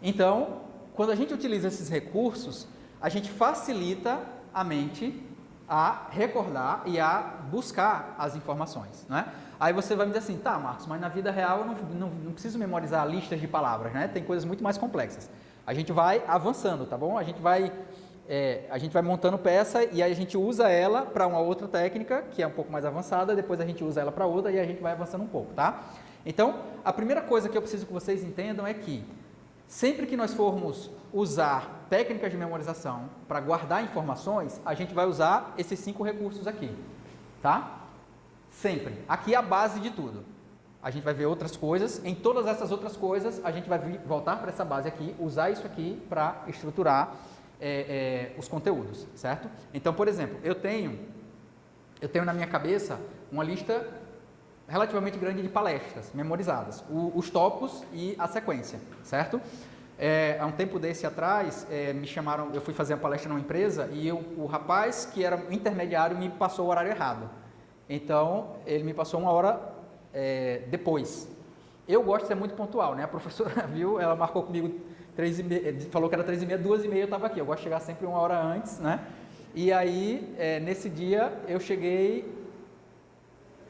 Então, quando a gente utiliza esses recursos, a gente facilita a mente a recordar e a buscar as informações, né? Aí você vai me dizer assim, tá, Marcos, mas na vida real eu não preciso memorizar listas de palavras, né? Tem coisas muito mais complexas. A gente vai avançando, tá bom? A gente vai montando peça e aí a gente usa ela para uma outra técnica, que é um pouco mais avançada, depois a gente usa ela para outra e a gente vai avançando um pouco, tá? Então, a primeira coisa que eu preciso que vocês entendam é que sempre que nós formos usar técnicas de memorização para guardar informações, a gente vai usar esses 5 recursos aqui, tá? Sempre. Aqui é a base de tudo. A gente vai ver outras coisas. Em todas essas outras coisas, a gente vai voltar para essa base aqui, usar isso aqui para estruturar os conteúdos, certo? Então, por exemplo, eu tenho na minha cabeça uma lista relativamente grande de palestras memorizadas, os tópicos e a sequência, certo? Há um tempo desse atrás, me chamaram, eu fui fazer a palestra numa empresa e o rapaz que era intermediário me passou o horário errado. Então, ele me passou 1 hora depois. Eu gosto de ser muito pontual, né? A professora viu, ela marcou comigo 3h30, falou que era 3h30, 2h30 eu estava aqui. Eu gosto de chegar sempre 1 hora antes, né? E aí, nesse dia, eu cheguei...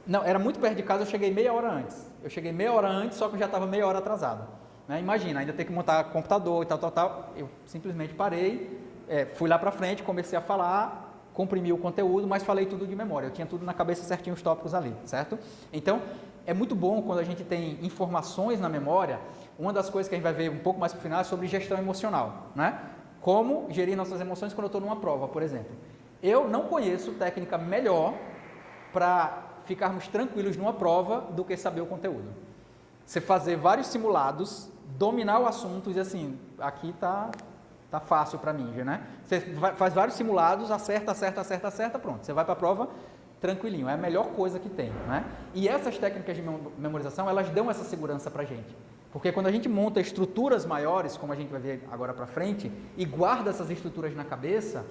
Não, era muito perto de casa, eu cheguei meia hora antes. Eu cheguei meia hora antes, só que eu já estava meia hora atrasado. Né? Imagina, ainda ter que montar computador e tal. Eu simplesmente parei, fui lá para frente, comecei a falar... comprimi o conteúdo, mas falei tudo de memória, eu tinha tudo na cabeça certinho, os tópicos ali, certo? Então, é muito bom quando a gente tem informações na memória. Uma das coisas que a gente vai ver um pouco mais para o final é sobre gestão emocional, né? Como gerir nossas emoções quando eu estou numa prova, por exemplo. Eu não conheço técnica melhor para ficarmos tranquilos numa prova do que saber o conteúdo. Você fazer vários simulados, dominar o assunto e dizer assim, aqui tá fácil para mim, né? Você faz vários simulados, acerta, pronto. Você vai para a prova tranquilinho, é a melhor coisa que tem, né? E essas técnicas de memorização, elas dão essa segurança para a gente. Porque quando a gente monta estruturas maiores, como a gente vai ver agora para frente, e guarda essas estruturas na cabeça,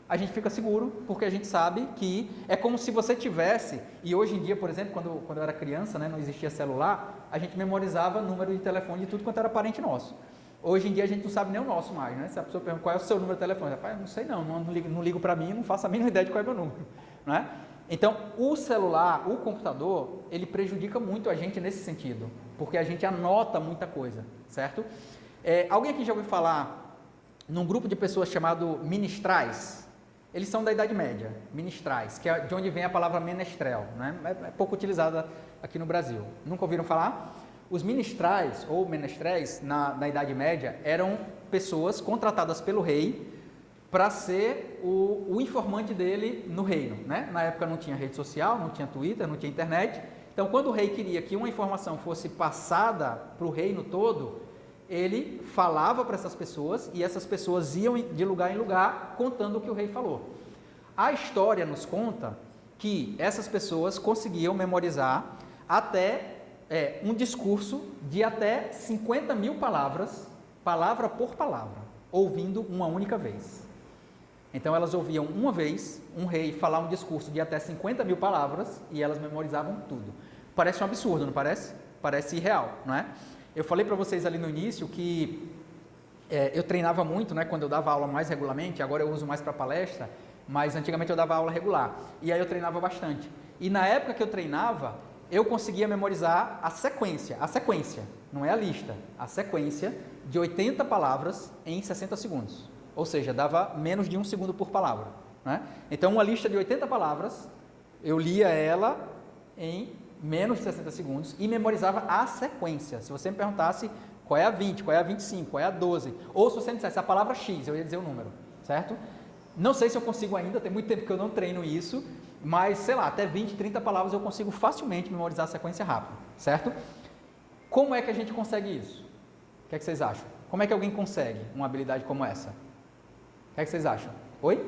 a gente fica seguro, porque a gente sabe que é como se você tivesse, e hoje em dia, por exemplo, quando eu era criança, né, não existia celular, a gente memorizava número de telefone de tudo quanto era parente nosso. Hoje em dia a gente não sabe nem o nosso mais, né? Se a pessoa pergunta qual é o seu número de telefone, rapaz, não sei não ligo para mim, não faço a mínima ideia de qual é o meu número, né? Então, o celular, o computador, ele prejudica muito a gente nesse sentido, porque a gente anota muita coisa, certo? Alguém aqui já ouviu falar num grupo de pessoas chamado ministrais? Eles são da Idade Média, ministrais, que é de onde vem a palavra menestrel, né? É pouco utilizada aqui no Brasil. Nunca ouviram falar? Os ministrais, ou menestréis, na Idade Média, eram pessoas contratadas pelo rei para ser o informante dele no reino, né? Na época não tinha rede social, não tinha Twitter, não tinha internet. Então, quando o rei queria que uma informação fosse passada para o reino todo, ele falava para essas pessoas e essas pessoas iam de lugar em lugar contando o que o rei falou. A história nos conta que essas pessoas conseguiam memorizar até um discurso de até 50 mil palavras, palavra por palavra, ouvindo uma única vez. Então elas ouviam uma vez um rei falar um discurso de até 50 mil palavras e elas memorizavam tudo. Parece um absurdo, não parece? Parece irreal, não é? Eu falei para vocês ali no início que eu treinava muito, né, quando eu dava aula mais regularmente, agora eu uso mais para palestra, mas antigamente eu dava aula regular, e aí eu treinava bastante. E na época que eu treinava, eu conseguia memorizar a sequência, não é a lista, a sequência de 80 palavras em 60 segundos. Ou seja, dava menos de 1 segundo por palavra, né? Então, uma lista de 80 palavras, eu lia ela em menos de 60 segundos e memorizava a sequência. Se você me perguntasse qual é a 20, qual é a 25, qual é a 12, ou se você me dissesse a palavra X, eu ia dizer o número, certo? Não sei se eu consigo ainda, tem muito tempo que eu não treino isso, mas, sei lá, até 20, 30 palavras eu consigo facilmente memorizar a sequência rápida, certo? Como é que a gente consegue isso? O que é que vocês acham? Como é que alguém consegue uma habilidade como essa? O que é que vocês acham? Oi?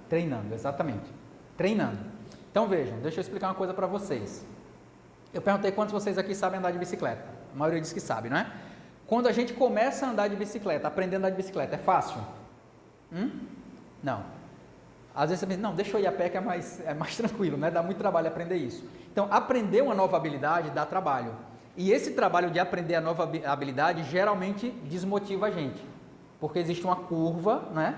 Treinando, exatamente. Treinando. Então vejam, deixa eu explicar uma coisa para vocês. Eu perguntei quantos de vocês aqui sabem andar de bicicleta. A maioria diz que sabe, não é? Quando a gente começa a andar de bicicleta, aprender a andar de bicicleta, é fácil? Não. Às vezes você pensa, não, deixa eu ir a pé que é mais tranquilo, né? Dá muito trabalho aprender isso. Então, aprender uma nova habilidade dá trabalho. E esse trabalho de aprender a nova habilidade geralmente desmotiva a gente. Porque existe uma curva, né?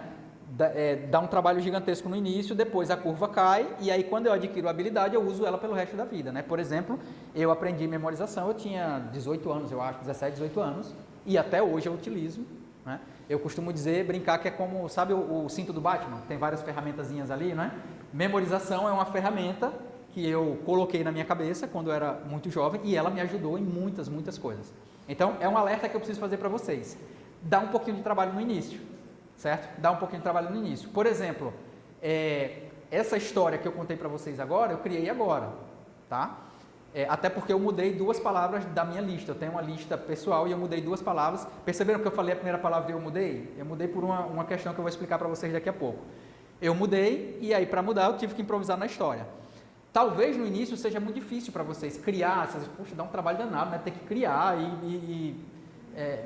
Dá um trabalho gigantesco no início, depois a curva cai, e aí quando eu adquiro a habilidade, eu uso ela pelo resto da vida, né? Por exemplo, eu aprendi memorização, eu tinha 18 anos, eu acho, 17, 18 anos, e até hoje eu utilizo, né? Eu costumo brincar que é como, sabe o cinto do Batman? Tem várias ferramentazinhas ali, né? Memorização é uma ferramenta que eu coloquei na minha cabeça quando eu era muito jovem, e ela me ajudou em muitas, muitas coisas. Então, é um alerta que eu preciso fazer para vocês. Dá um pouquinho de trabalho no início, certo? Dá um pouquinho de trabalho no início. Por exemplo, essa história que eu contei para vocês agora, eu criei agora, tá? Até porque eu mudei 2 palavras da minha lista. Eu tenho uma lista pessoal e eu mudei 2 palavras. Perceberam que eu falei a primeira palavra e eu mudei? Eu mudei por uma questão que eu vou explicar para vocês daqui a pouco. Eu mudei e aí para mudar eu tive que improvisar na história. Talvez no início seja muito difícil para vocês criar, poxa, dá um trabalho danado, né? Ter que criar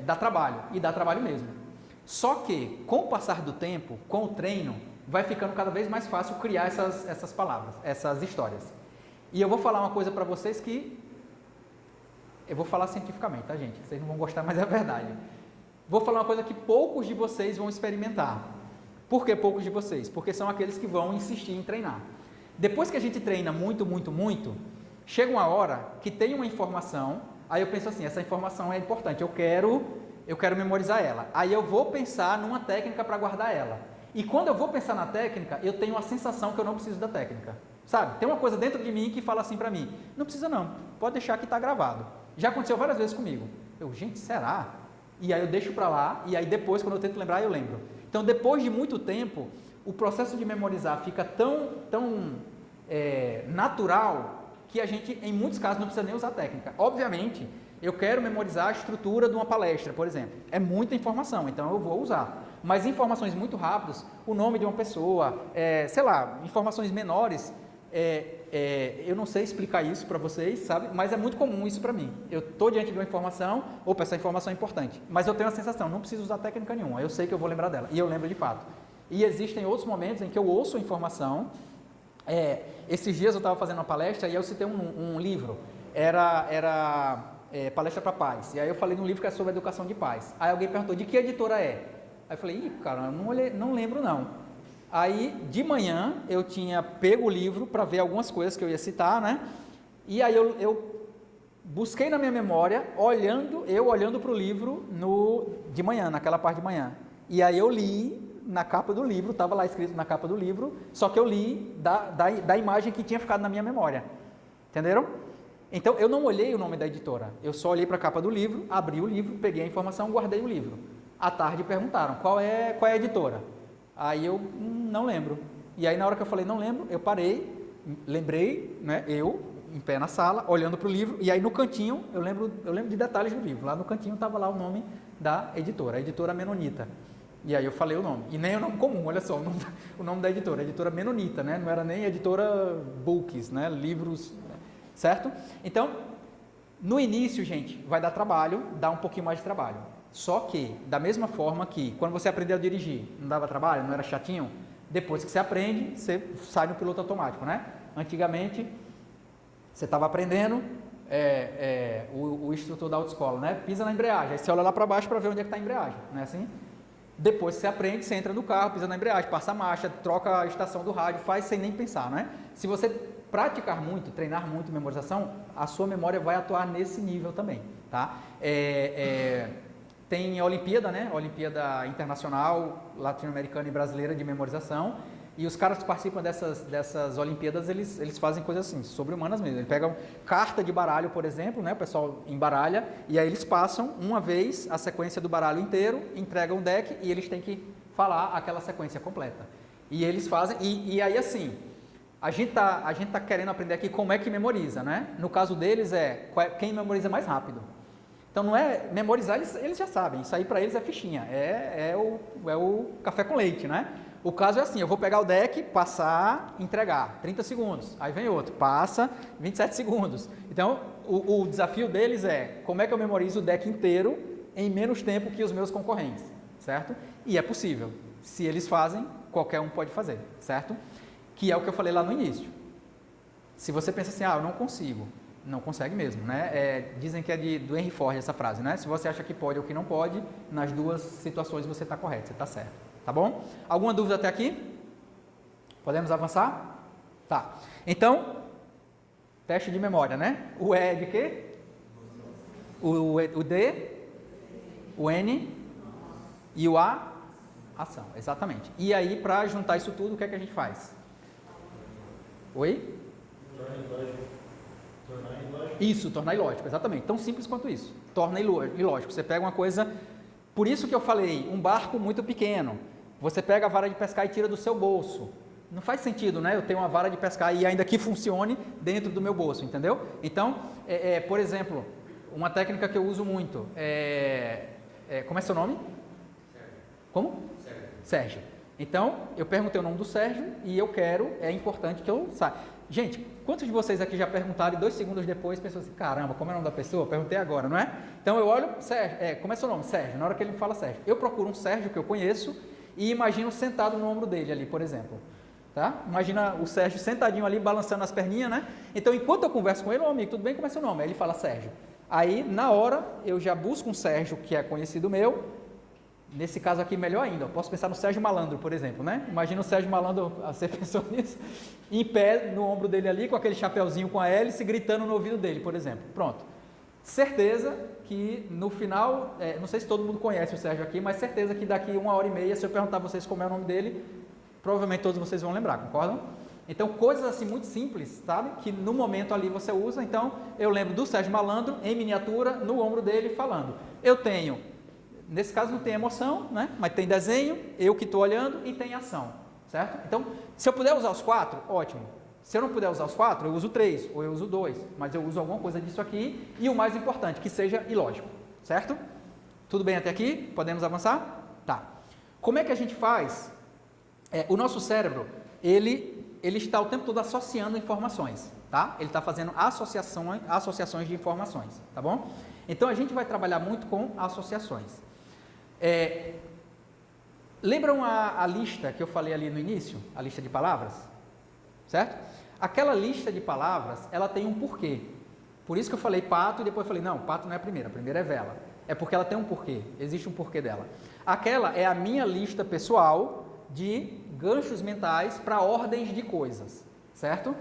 dá trabalho, e dá trabalho mesmo. Só que, com o passar do tempo, com o treino, vai ficando cada vez mais fácil criar essas palavras, essas histórias. E eu vou falar uma coisa para vocês que... Eu vou falar cientificamente, tá, gente? Vocês não vão gostar, mas é a verdade. Vou falar uma coisa que poucos de vocês vão experimentar. Por que poucos de vocês? Porque são aqueles que vão insistir em treinar. Depois que a gente treina muito, muito, muito, chega uma hora que tem uma informação, aí eu penso assim, essa informação é importante, eu quero memorizar ela. Aí eu vou pensar numa técnica para guardar ela. E quando eu vou pensar na técnica, eu tenho a sensação que eu não preciso da técnica. Sabe? Tem uma coisa dentro de mim que fala assim para mim, não precisa não, pode deixar que está gravado. Já aconteceu várias vezes comigo. Gente, será? E aí eu deixo para lá, e aí depois, quando eu tento lembrar, eu lembro. Então, depois de muito tempo, o processo de memorizar fica tão natural que a gente, em muitos casos, não precisa nem usar técnica. Obviamente, eu quero memorizar a estrutura de uma palestra, por exemplo. É muita informação, então eu vou usar. Mas informações muito rápidas, o nome de uma pessoa, sei lá, informações menores, eu não sei explicar isso para vocês, sabe? Mas é muito comum isso para mim. Eu estou diante de uma informação, opa, essa informação é importante. Mas eu tenho a sensação, não preciso usar técnica nenhuma, eu sei que eu vou lembrar dela. E eu lembro de fato. E existem outros momentos em que eu ouço a informação. Esses dias eu estava fazendo uma palestra e eu citei um livro. Era Palestra para Pais. E aí eu falei de um livro que é sobre educação de pais. Aí alguém perguntou, de que editora é? Aí eu falei, cara, não lembro não. Aí, de manhã, eu tinha pego o livro para ver algumas coisas que eu ia citar, né? E aí eu busquei na minha memória, olhando para o livro de manhã, naquela parte de manhã. E aí eu li na capa do livro, estava lá escrito na capa do livro, só que eu li da imagem que tinha ficado na minha memória. Entenderam? Então, eu não olhei o nome da editora, eu só olhei para a capa do livro, abri o livro, peguei a informação, guardei o livro. À tarde perguntaram, qual é a editora? Aí eu não lembro. E aí na hora que eu falei não lembro, eu parei, lembrei, né, eu, em pé na sala, olhando para o livro, e aí no cantinho, eu lembro de detalhes do livro, lá no cantinho estava lá o nome da editora, a editora Menonita. E aí eu falei o nome, e nem o nome comum, olha só, o nome da editora, a editora Menonita, né, não era nem editora Books, né, livros, certo? Então, no início, gente, vai dar trabalho, dá um pouquinho mais de trabalho. Só que, da mesma forma que, quando você aprendeu a dirigir, não dava trabalho, não era chatinho, depois que você aprende, você sai no piloto automático, né? Antigamente, você estava aprendendo, o instrutor da autoescola, né? Pisa na embreagem, aí você olha lá para baixo para ver onde é que está a embreagem, não é assim? Depois você aprende, você entra no carro, pisa na embreagem, passa a marcha, troca a estação do rádio, faz sem nem pensar, né? Se você praticar muito, treinar muito memorização, a sua memória vai atuar nesse nível também, tá? Tem a Olimpíada, né? A Olimpíada Internacional, Latino-Americana e Brasileira de Memorização. E os caras que participam dessas Olimpíadas, eles fazem coisas assim, sobre-humanas mesmo. Eles pegam carta de baralho, por exemplo, né? O pessoal embaralha, e aí eles passam uma vez a sequência do baralho inteiro, entregam o deck e eles têm que falar aquela sequência completa. E eles fazem, e aí assim, a gente tá querendo aprender aqui como é que memoriza, né? No caso deles quem memoriza mais rápido. Então não é memorizar, eles já sabem, isso aí para eles é fichinha, é o café com leite, né? O caso é assim, eu vou pegar o deck, passar, entregar, 30 segundos, aí vem outro, passa, 27 segundos. Então o desafio deles é como é que eu memorizo o deck inteiro em menos tempo que os meus concorrentes, certo? E é possível, se eles fazem, qualquer um pode fazer, certo? Que é o que eu falei lá no início. Se você pensa assim, eu não consigo, não consegue mesmo, né? Dizem que é do Henry Ford essa frase, né? Se você acha que pode ou que não pode, nas duas situações você está correto, você está certo, tá bom? Alguma dúvida até aqui? Podemos avançar? Tá. Então, teste de memória, né? O E é de quê? O D, o N e o A, ação, exatamente. E aí, para juntar isso tudo, o que é que a gente faz? Oi? Isso, tornar ilógico, exatamente. Tão simples quanto isso. Torna ilógico. Você pega uma coisa... Por isso que eu falei, um barco muito pequeno. Você pega a vara de pescar e tira do seu bolso. Não faz sentido, né? Eu tenho uma vara de pescar e ainda que funcione dentro do meu bolso, entendeu? Então, por exemplo, uma técnica que eu uso muito como é seu nome? Sérgio. Como? Sérgio. Então, eu perguntei o nome do Sérgio e é importante que eu saiba. Gente, quantos de vocês aqui já perguntaram e 2 segundos depois pensou assim, caramba, como é o nome da pessoa? Perguntei agora, não é? Então eu olho, Sérgio, como é seu nome? Sérgio. Na hora que ele me fala Sérgio, eu procuro um Sérgio que eu conheço e imagino sentado no ombro dele ali, por exemplo. Tá? Imagina o Sérgio sentadinho ali, balançando as perninhas, né? Então, enquanto eu converso com ele, amigo, tudo bem, como é seu nome? Aí ele fala Sérgio. Aí, na hora, eu já busco um Sérgio que é conhecido meu. Nesse caso aqui, melhor ainda, eu posso pensar no Sérgio Malandro, por exemplo, né? Imagina o Sérgio Malandro, você pensou nisso? Em pé no ombro dele ali, com aquele chapeuzinho com a hélice, gritando no ouvido dele, por exemplo. Pronto. Certeza que no final, não sei se todo mundo conhece o Sérgio aqui, mas certeza que daqui 1h30, se eu perguntar a vocês como é o nome dele, provavelmente todos vocês vão lembrar, concordam? Então, coisas assim muito simples, sabe? Que no momento ali você usa. Então, eu lembro do Sérgio Malandro, em miniatura, no ombro dele, falando. Eu tenho... Nesse caso não tem emoção, né? Mas tem desenho, eu que estou olhando e tem ação, certo? Então, se eu puder usar os 4, ótimo. Se eu não puder usar os 4, eu uso 3 ou eu uso 2, mas eu uso alguma coisa disso aqui e o mais importante, que seja ilógico, certo? Tudo bem até aqui? Podemos avançar? Tá. Como é que a gente faz? O nosso cérebro, ele está o tempo todo associando informações, tá? Ele está fazendo associações de informações, tá bom? Então, a gente vai trabalhar muito com associações. Lembram a lista que eu falei ali no início? A lista de palavras? Certo? Aquela lista de palavras, ela tem um porquê. Por isso que eu falei pato e depois eu falei, não, pato não é a primeira é vela. É porque ela tem um porquê, existe um porquê dela. Aquela é a minha lista pessoal de ganchos mentais para ordens de coisas, certo?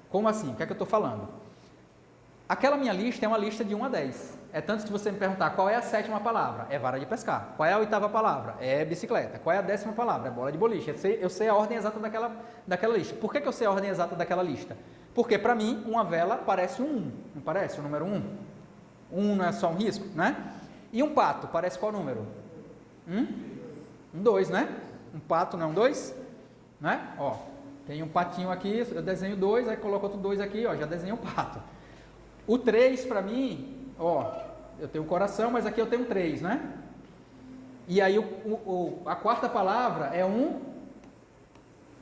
Como assim? O que é que eu estou falando? Aquela minha lista é uma lista de 1 a 10. É tanto que se você me perguntar qual é a 7ª palavra, é vara de pescar. Qual é a 8ª palavra? É bicicleta. Qual é a 10ª palavra? É bola de boliche. Eu sei a ordem exata daquela lista. Por que eu sei a ordem exata daquela lista? Porque para mim, uma vela parece um 1, não parece? O número 1. 1 não é só um risco, né? E um pato, parece qual número? Um 2, né? Um pato não é um 2? Né? Ó, tem um patinho aqui, eu desenho 2, aí coloco outro 2 aqui, ó, já desenho um pato. O 3 para mim, ó, eu tenho o coração, mas aqui eu tenho 3, né? E aí a 4ª palavra é um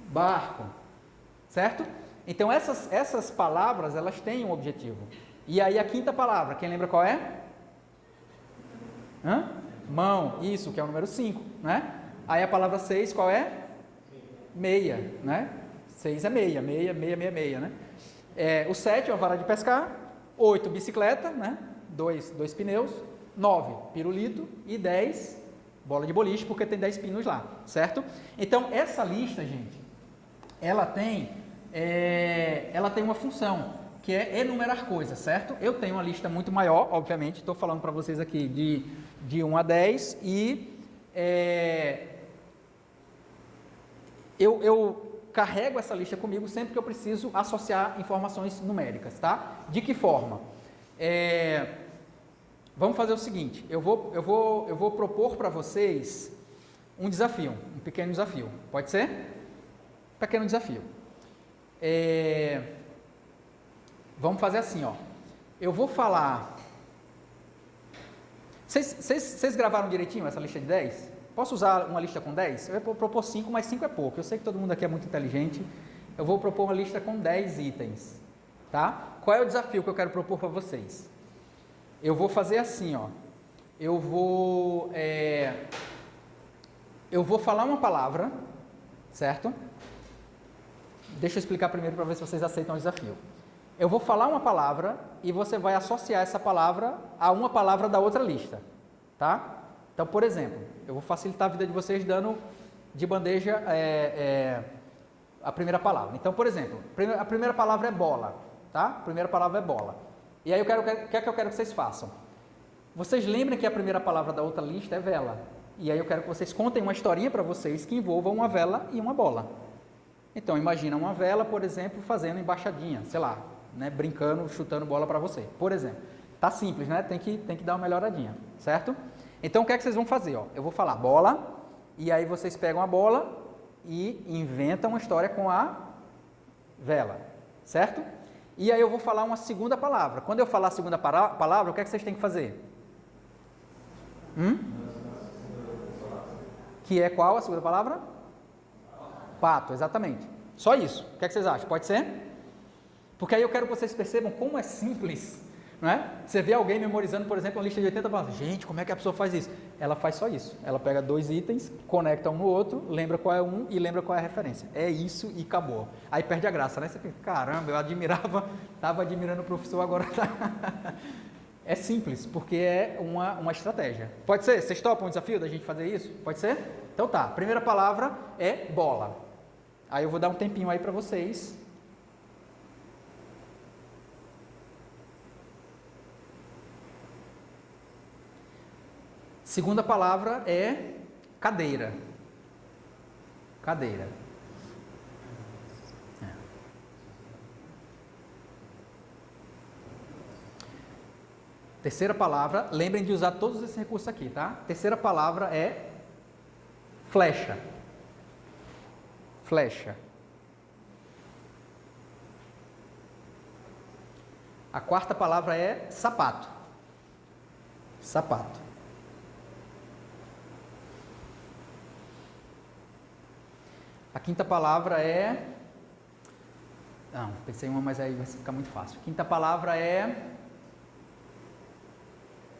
barco, certo? Então essas palavras, elas têm um objetivo. E aí a 5ª palavra, quem lembra qual é? Mão, isso, que é o número 5, né? Aí a palavra 6, qual é? Meia, né? 6 é meia, né? O 7 é uma vara de pescar, 8, bicicleta, né? 2 pneus, 9, pirulito e 10, bola de boliche, porque tem 10 pinos lá, certo? Então, essa lista, gente, ela tem uma função, que é enumerar coisas, certo? Eu tenho uma lista muito maior, obviamente, estou falando para vocês aqui de 1 a 10 e eu carrego essa lista comigo sempre que eu preciso associar informações numéricas, tá? De que forma? Vamos fazer o seguinte, eu vou propor para vocês um desafio, um pequeno desafio, pode ser? Pequeno desafio. Vamos fazer assim, ó. Eu vou falar... Vocês gravaram direitinho essa lista de 10? Posso usar uma lista com 10? Eu vou propor 5, mas 5 é pouco. Eu sei que todo mundo aqui é muito inteligente. Eu vou propor uma lista com 10 itens, tá? Qual é o desafio que eu quero propor para vocês? Eu vou fazer assim, ó. Eu vou falar uma palavra, certo? Deixa eu explicar primeiro para ver se vocês aceitam o desafio. Eu vou falar uma palavra e você vai associar essa palavra a uma palavra da outra lista, tá? Então, por exemplo, eu vou facilitar a vida de vocês dando de bandeja a primeira palavra. Então, por exemplo, a primeira palavra é bola, tá? A primeira palavra é bola. E aí o que é que eu quero que vocês façam? Vocês lembrem que a primeira palavra da outra lista é vela. E aí eu quero que vocês contem uma historinha para vocês que envolva uma vela e uma bola. Então, imagina uma vela, por exemplo, fazendo embaixadinha, sei lá, né, brincando, chutando bola para você, por exemplo. Tá simples, né? Tem que dar uma melhoradinha, certo? Então, o que é que vocês vão fazer? Ó? Eu vou falar bola, e aí vocês pegam a bola e inventam uma história com a vela, certo? E aí eu vou falar uma segunda palavra. Quando eu falar a segunda palavra, o que é que vocês têm que fazer? Que é qual a segunda palavra? Pato, exatamente. Só isso. O que é que vocês acham? Pode ser? Porque aí eu quero que vocês percebam como é simples, não é? Você vê alguém memorizando, por exemplo, uma lista de 80 palavras. Gente, como é que a pessoa faz isso? Ela faz só isso. Ela pega 2 itens, conecta um no outro, lembra qual é um e lembra qual é a referência. É isso e acabou. Aí perde a graça, né? Você fica, caramba, eu estava admirando o professor, agora tá... É simples, porque é uma estratégia. Pode ser? Vocês topam o desafio da gente fazer isso? Pode ser? Então tá, primeira palavra é bola. Aí eu vou dar um tempinho aí para vocês. Segunda palavra é cadeira. Cadeira. Terceira palavra, lembrem de usar todos esses recursos aqui, tá? Terceira palavra é flecha. Flecha. A quarta palavra é sapato. Sapato. A quinta palavra é... Não, pensei em uma, mas aí vai ficar muito fácil. A quinta palavra é...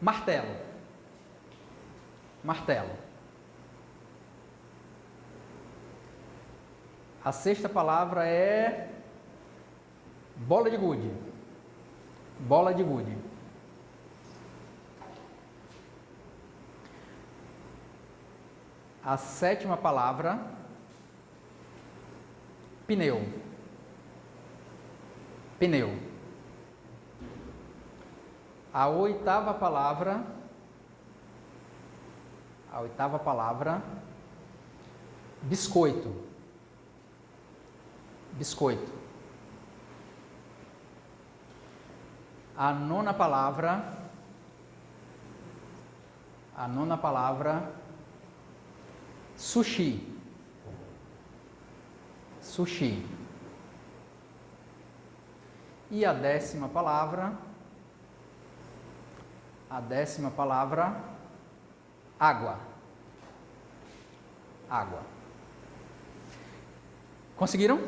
martelo. Martelo. A sexta palavra é... bola de gude. Bola de gude. A sétima palavra Pneu. Pneu. A oitava palavra, biscoito. Biscoito. A nona palavra, sushi. Sushi. E a décima palavra, água. Água. Conseguiram?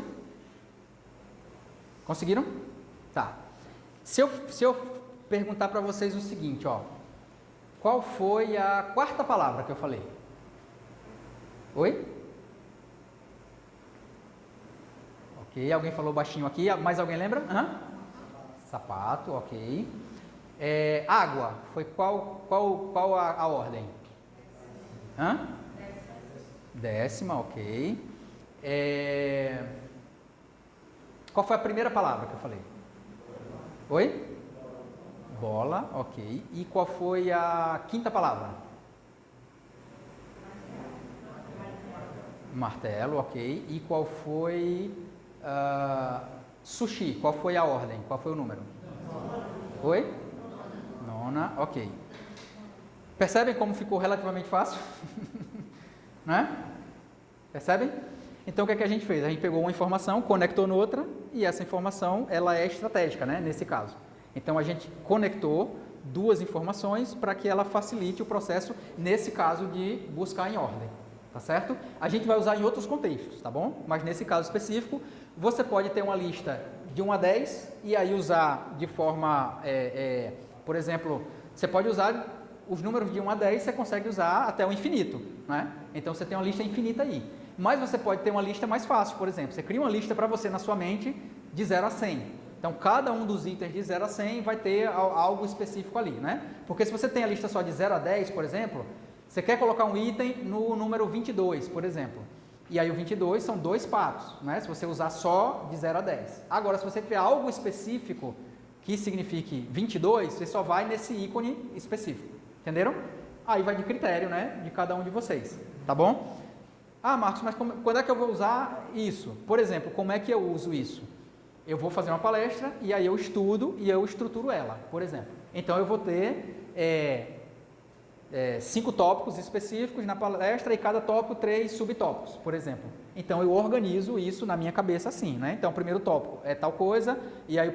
Conseguiram? Tá. Se eu perguntar para vocês o seguinte, ó, qual foi a quarta palavra que eu falei? Oi? Ok, alguém falou baixinho aqui, mais alguém lembra? Sapato, ok. Água, foi qual a ordem? Décima, ok. Qual foi a primeira palavra que eu falei? Oi? Bola, ok. E qual foi a quinta palavra? Martelo, ok. E qual foi sushi? Qual foi a ordem? Qual foi o número? Oi? Nona, ok. Percebem como ficou relativamente fácil? Né? Percebem? Então o que é que a gente fez? A gente pegou uma informação, conectou noutra e essa informação ela é estratégica, né? Nesse caso. Então a gente conectou duas informações para que ela facilite o processo, nesse caso de buscar em ordem, tá certo? A gente vai usar em outros contextos, tá bom? Mas nesse caso específico, você pode ter uma lista de 1 a 10 e aí usar de forma, por exemplo, você pode usar os números de 1 a 10, você consegue usar até o infinito, né? Então você tem uma lista infinita aí. Mas você pode ter uma lista mais fácil, por exemplo, você cria uma lista para você na sua mente de 0 a 100. Então, cada um dos itens de 0 a 100 vai ter algo específico ali, né? Porque se você tem a lista só de 0 a 10, por exemplo, você quer colocar um item no número 22, por exemplo. E aí o 22 são 2 patos, né? Se você usar só de 0 a 10. Agora, se você tiver algo específico que signifique 22, você só vai nesse ícone específico. Entenderam? Aí vai de critério, né? De cada um de vocês, tá bom? Ah, Marcos, mas quando é que eu vou usar isso? Por exemplo, como é que eu uso isso? Eu vou fazer uma palestra e aí eu estudo e eu estruturo ela, por exemplo. Então, eu vou ter 5 tópicos específicos na palestra e cada tópico 3 subtópicos, por exemplo. Então, eu organizo isso na minha cabeça assim, né? Então, o primeiro tópico é tal coisa e aí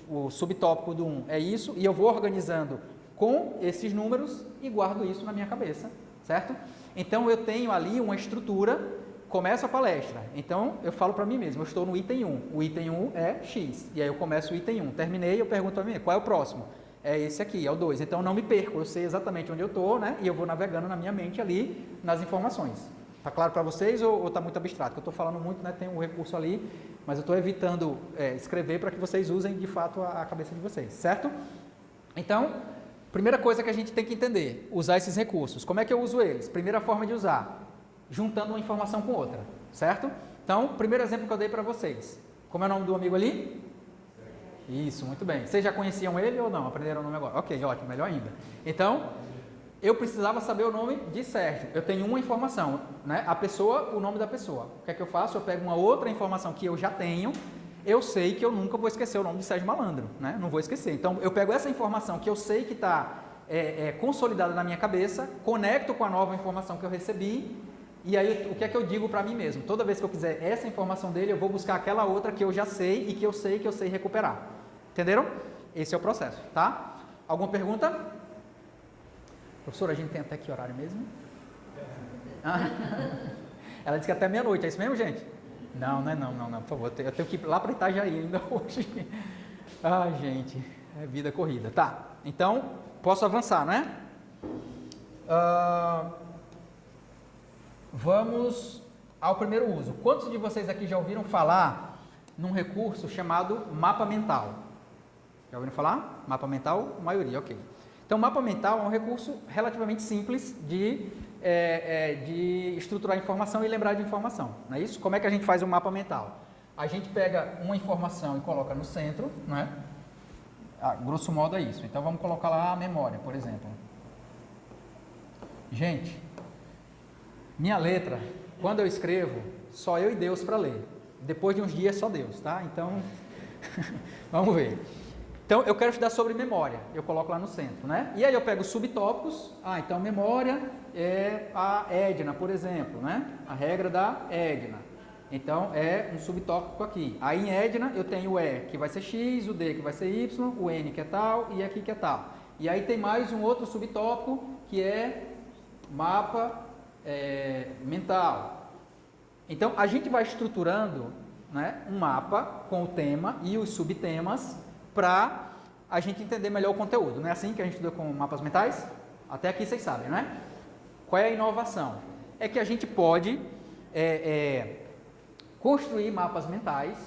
o subtópico do 1 é isso e eu vou organizando com esses números e guardo isso na minha cabeça, certo? Então, eu tenho ali uma estrutura, começo a palestra, então eu falo para mim mesmo, eu estou no item 1, o item 1 é X, e aí eu começo o item 1, terminei, eu pergunto para mim, qual é o próximo? É esse aqui, é o 2, então eu não me perco, eu sei exatamente onde eu estou, né, e eu vou navegando na minha mente ali, nas informações. Tá claro para vocês ou tá muito abstrato? Eu estou falando muito, né, tem um recurso ali, mas eu estou evitando escrever para que vocês usem de fato a cabeça de vocês, certo? Então, primeira coisa que a gente tem que entender, usar esses recursos. Como é que eu uso eles? Primeira forma de usar, juntando uma informação com outra, certo? Então, primeiro exemplo que eu dei para vocês. Como é o nome do amigo ali? Isso, muito bem. Vocês já conheciam ele ou não? Aprenderam o nome agora? Ok, ótimo, melhor ainda. Então, eu precisava saber o nome de Sérgio. Eu tenho uma informação, né? A pessoa, o nome da pessoa. O que é que eu faço? Eu pego uma outra informação que eu já tenho. Eu sei que eu nunca vou esquecer o nome de Sérgio Malandro, né? Não vou esquecer. Então, eu pego essa informação que eu sei que está consolidada na minha cabeça, conecto com a nova informação que eu recebi, e aí o que é que eu digo para mim mesmo? Toda vez que eu quiser essa informação dele, eu vou buscar aquela outra que eu já sei e que eu sei recuperar. Entenderam? Esse é o processo, tá? Alguma pergunta? Professora, a gente tem até que horário mesmo? Ela disse que até meia-noite, é isso mesmo, gente? Não, por favor, eu tenho que ir lá para Itajaí ainda hoje. Ai, gente, é vida corrida. Tá, então, posso avançar, né? Vamos ao primeiro uso. Quantos de vocês aqui já ouviram falar num recurso chamado mapa mental? Já ouviram falar? Mapa mental? Maioria, ok. Então, mapa mental é um recurso relativamente simples de estruturar informação e lembrar de informação, não é isso? Como é que a gente faz um mapa mental? A gente pega uma informação e coloca no centro, né? Grosso modo é isso. Então vamos colocar lá a memória, por exemplo. Gente, minha letra, quando eu escrevo, só eu e Deus para ler. Depois de uns dias, só Deus, tá? Então, vamos ver. Então, eu quero estudar sobre memória, eu coloco lá no centro, né? E aí eu pego subtópicos, então memória é a Edna, por exemplo, né? A regra da Edna. Então, é um subtópico aqui. Aí em Edna eu tenho o E, que vai ser X, o D, que vai ser Y, o N, que é tal, e aqui que é tal. E aí tem mais um outro subtópico, que é mapa mental. Então, a gente vai estruturando, né, um mapa com o tema e os subtemas para a gente entender melhor o conteúdo. Não é assim que a gente estuda com mapas mentais? Até aqui vocês sabem, não é? Qual é a inovação? É que a gente pode construir mapas mentais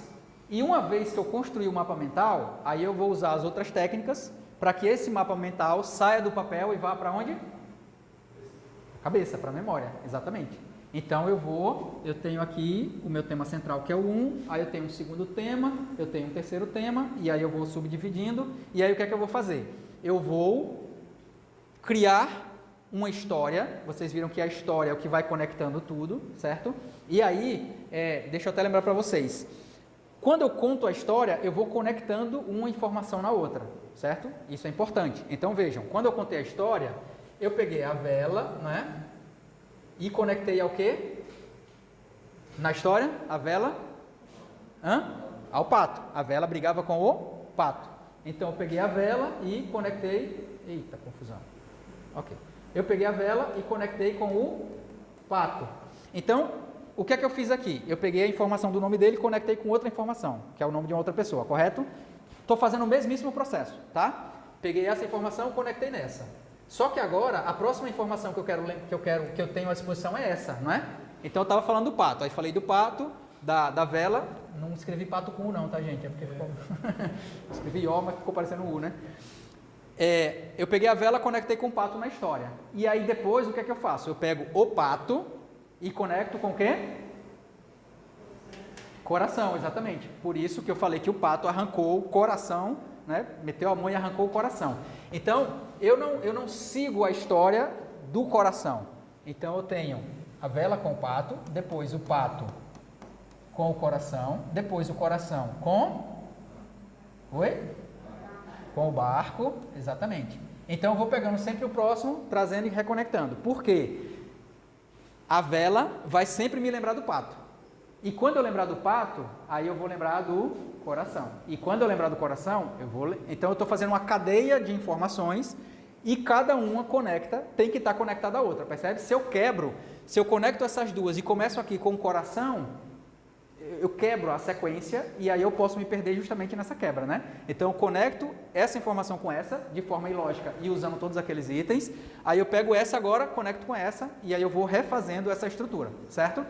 e uma vez que eu construir o mapa mental, aí eu vou usar as outras técnicas para que esse mapa mental saia do papel e vá para onde? Cabeça, para a memória, exatamente. Então eu tenho aqui o meu tema central que é o 1, aí eu tenho um segundo tema, eu tenho um terceiro tema, e aí eu vou subdividindo, e aí o que é que eu vou fazer? Eu vou criar uma história, vocês viram que a história é o que vai conectando tudo, certo? E aí, deixa eu até lembrar para vocês, quando eu conto a história, eu vou conectando uma informação na outra, certo? Isso é importante. Então vejam, quando eu contei a história, eu peguei a vela, né? E conectei ao quê? Na história, a vela? Ao pato. A vela brigava com o pato. Então eu peguei a vela e conectei. Eita, confusão. Ok. Eu peguei a vela e conectei com o pato. Então, o que é que eu fiz aqui? Eu peguei a informação do nome dele e conectei com outra informação, que é o nome de uma outra pessoa, correto? Estou fazendo o mesmíssimo processo, tá? Peguei essa informação e conectei nessa. Só que agora, a próxima informação que eu tenho à disposição é essa, não é? Então eu estava falando do pato, aí falei do pato, da vela, não escrevi pato com U não, tá gente? É porque ficou... escrevi O, mas ficou parecendo U, né? Eu peguei a vela, conectei com o pato na história. E aí depois, o que é que eu faço? Eu pego o pato e conecto com o quê? Coração, exatamente. Por isso que eu falei que o pato arrancou o coração, né? Meteu a mão e arrancou o coração. Então, eu não sigo a história do coração. Então, eu tenho a vela com o pato, depois o pato com o coração, depois o coração com... Oi? Com o barco, exatamente. Então, eu vou pegando sempre o próximo, trazendo e reconectando. Por quê? A vela vai sempre me lembrar do pato. E quando eu lembrar do pato, aí eu vou lembrar do coração. E quando eu lembrar do coração, então eu estou fazendo uma cadeia de informações e cada uma tem que estar conectada à outra, percebe? Se eu conecto essas duas e começo aqui com o coração, eu quebro a sequência e aí eu posso me perder justamente nessa quebra, né? Então eu conecto essa informação com essa de forma ilógica e usando todos aqueles itens, aí eu pego essa agora, conecto com essa e aí eu vou refazendo essa estrutura, certo?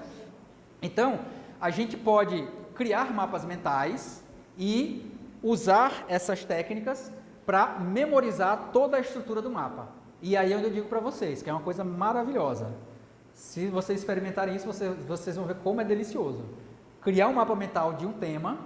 Então, a gente pode criar mapas mentais e usar essas técnicas para memorizar toda a estrutura do mapa. E aí eu digo para vocês que é uma coisa maravilhosa. Se vocês experimentarem isso, vocês vão ver como é delicioso. Criar um mapa mental de um tema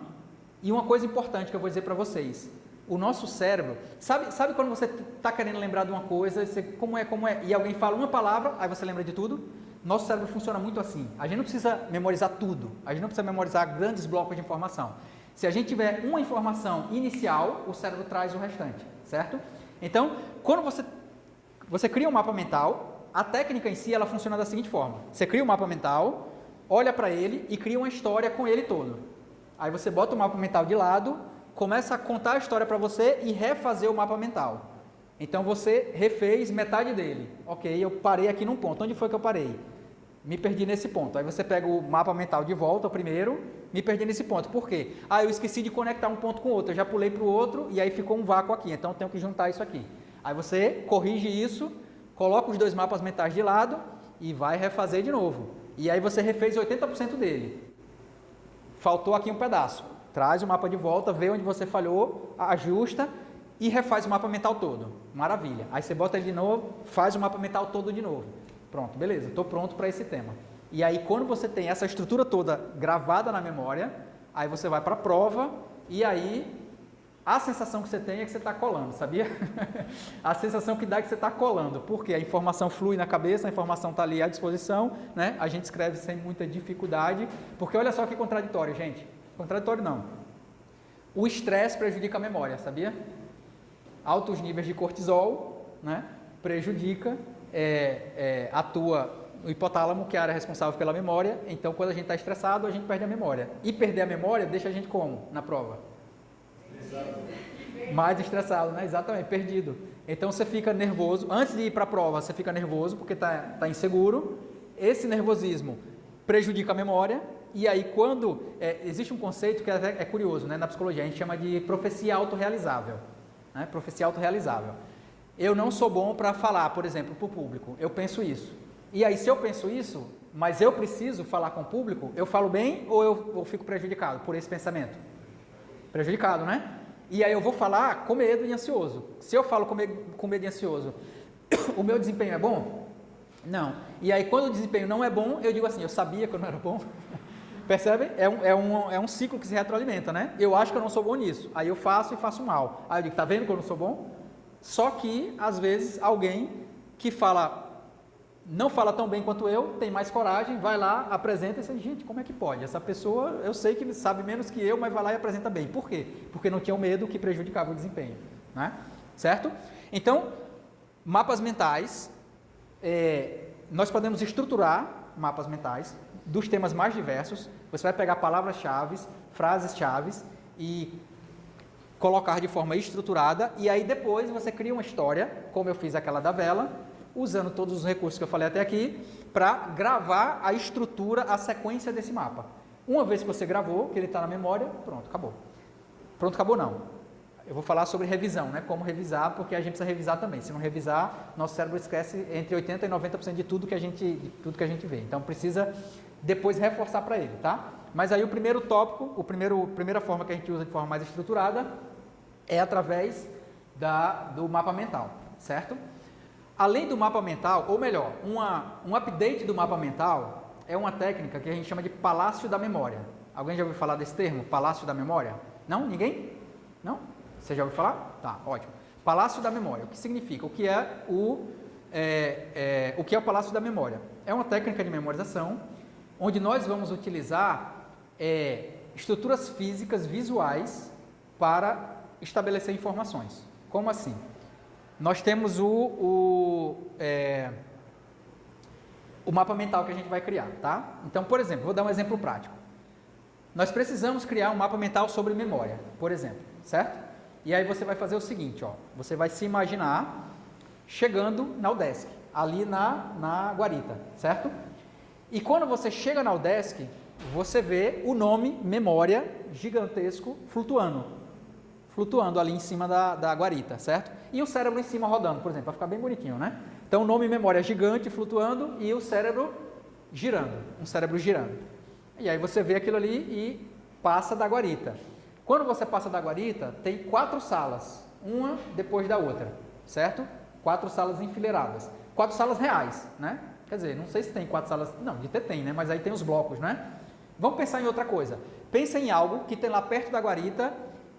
e uma coisa importante que eu vou dizer para vocês. O nosso cérebro, sabe quando você está querendo lembrar de uma coisa, como é, e alguém fala uma palavra, aí você lembra de tudo? Nosso cérebro funciona muito assim. A gente não precisa memorizar tudo. A gente não precisa memorizar grandes blocos de informação. Se a gente tiver uma informação inicial, o cérebro traz o restante, certo? Então, quando você cria um mapa mental, a técnica em si, ela funciona da seguinte forma. Você cria um mapa mental, olha para ele e cria uma história com ele todo. Aí você bota o mapa mental de lado, começa a contar a história para você e refazer o mapa mental. Então, você refez metade dele. Ok, eu parei aqui num ponto. Onde foi que eu parei? Me perdi nesse ponto. Aí você pega o mapa mental de volta, o primeiro, me perdi nesse ponto. Por quê? Eu esqueci de conectar um ponto com o outro. Eu já pulei para o outro e aí ficou um vácuo aqui. Então, eu tenho que juntar isso aqui. Aí você corrige isso, coloca os dois mapas mentais de lado e vai refazer de novo. E aí você refez 80% dele. Faltou aqui um pedaço. Traz o mapa de volta, vê onde você falhou, ajusta e refaz o mapa mental todo. Maravilha. Aí você bota ele de novo, faz o mapa mental todo de novo. Pronto, beleza, estou pronto para esse tema. E aí, quando você tem essa estrutura toda gravada na memória, Aí você vai para a prova e aí a sensação que você tem é que você está colando, sabia? A sensação que dá é que você está colando, porque a informação flui na cabeça, a informação está ali à disposição, né? A gente escreve sem muita dificuldade, porque olha só que contraditório, gente. Contraditório não. O estresse prejudica a memória, sabia? Altos níveis de cortisol, né? Prejudica, atua o hipotálamo, que é a área responsável pela memória. Então, quando a gente está estressado, a gente perde a memória. E perder a memória deixa a gente como na prova? Mais estressado, né? Exatamente, perdido. Então você fica nervoso. Antes de ir para a prova, você fica nervoso porque está inseguro. Esse nervosismo prejudica a memória. E aí, quando existe um conceito que é curioso, né? Na psicologia, a gente chama de profecia autorrealizável. Né? Profecia autorrealizável. Eu não sou bom para falar, por exemplo, para o público. Eu penso isso. E aí, se eu penso isso, mas eu preciso falar com o público, eu falo bem ou eu fico prejudicado por esse pensamento? Prejudicado, né? E aí eu vou falar com medo e ansioso. Se eu falo com medo e ansioso, o meu desempenho é bom? Não. E aí quando o desempenho não é bom, eu digo assim, eu sabia que eu não era bom. Percebe? É um ciclo que se retroalimenta, né? Eu acho que eu não sou bom nisso. Aí eu faço e faço mal. Aí eu digo, tá vendo que eu não sou bom? Só que, às vezes, alguém que não fala tão bem quanto eu, tem mais coragem, vai lá, apresenta e diz, gente, como é que pode? Essa pessoa, eu sei que sabe menos que eu, mas vai lá e apresenta bem. Por quê? Porque não tinha o medo que prejudicava o desempenho, né? Certo? Então, mapas mentais, nós podemos estruturar mapas mentais dos temas mais diversos. Você vai pegar palavras-chave, frases-chave e colocar de forma estruturada, e aí depois você cria uma história, como eu fiz aquela da vela, usando todos os recursos que eu falei até aqui, para gravar a estrutura, a sequência desse mapa. Uma vez que você gravou, que ele está na memória, pronto, acabou. Pronto, acabou não. Eu vou falar sobre revisão, né? Como revisar, porque a gente precisa revisar também. Se não revisar, nosso cérebro esquece entre 80% e 90% de tudo que a gente vê. Então, precisa depois reforçar para ele, tá? Mas aí o primeiro tópico, primeira forma que a gente usa de forma mais estruturada é através do mapa mental, certo? Além do mapa mental, ou melhor, um update do mapa mental é uma técnica que a gente chama de palácio da memória. Alguém já ouviu falar desse termo, palácio da memória? Não? Ninguém? Não? Você já ouviu falar? Tá, ótimo. Palácio da memória, o que significa? O que é o palácio da memória? É uma técnica de memorização onde nós vamos utilizar estruturas físicas, visuais, para estabelecer informações. Como assim? Nós temos o mapa mental que a gente vai criar, tá? Então, por exemplo, vou dar um exemplo prático. Nós precisamos criar um mapa mental sobre memória, por exemplo, certo? E aí você vai fazer o seguinte, ó, você vai se imaginar chegando na UDESC, ali na guarita, certo? E quando você chega na UDESC, você vê o nome memória gigantesco flutuando ali em cima da guarita, certo? E o cérebro em cima rodando, por exemplo, vai ficar bem bonitinho, né? Então o nome memória gigante flutuando e o cérebro girando, um cérebro girando. E aí você vê aquilo ali e passa da guarita. Quando você passa da guarita, tem 4 salas, uma depois da outra, certo? 4 salas enfileiradas. 4 salas reais, né? Quer dizer, não sei se tem 4 salas, não, de ter tem, né? Mas aí tem os blocos, né? Vamos pensar em outra coisa. Pensa em algo que tem lá perto da guarita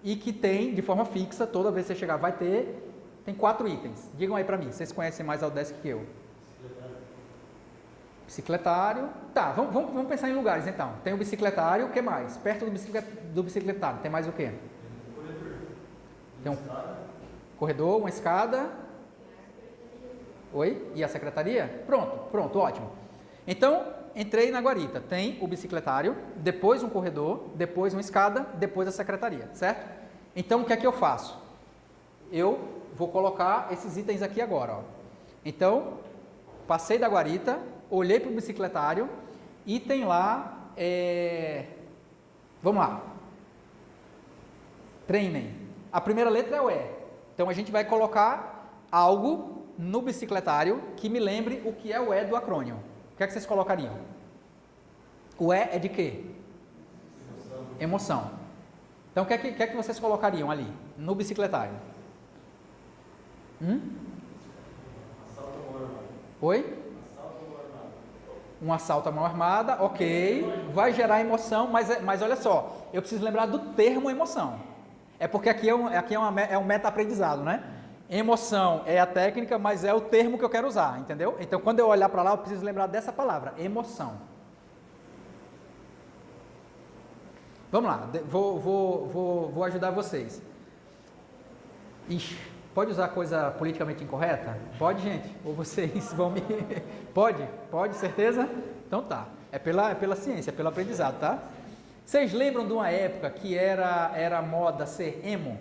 e que tem, de forma fixa, toda vez que você chegar vai ter, tem 4 itens. Digam aí pra mim, vocês conhecem mais a UDESC que eu. Bicicletário. Tá, vamos pensar em lugares então. Tem o bicicletário, o que mais? Perto do bicicletário, tem mais o quê? Tem um corredor, uma escada. Oi? E a secretaria? Pronto, ótimo. Então, entrei na guarita. Tem o bicicletário, depois um corredor, depois uma escada, depois a secretaria, certo? Então, o que é que eu faço? Eu vou colocar esses itens aqui agora, ó. Então, passei da guarita, olhei para o bicicletário e tem lá, vamos lá, treinem. A primeira letra é o E. Então a gente vai colocar algo no bicicletário que me lembre o que é o E do acrônimo. O que é que vocês colocariam? O E é de quê? Emoção. Então o que é que vocês colocariam ali no bicicletário? Oi? Um assalto à mão armada, ok, vai gerar emoção, mas olha só, eu preciso lembrar do termo emoção. É porque aqui é um meta-aprendizado, né? Emoção é a técnica, mas é o termo que eu quero usar, entendeu? Então, quando eu olhar para lá, eu preciso lembrar dessa palavra, emoção. Vamos lá, vou ajudar vocês. Ixi, pode usar coisa politicamente incorreta? Pode, gente? Ou vocês vão me... Pode, certeza? Então tá, é pela ciência, é pelo aprendizado, tá? Vocês lembram de uma época que era moda ser emo?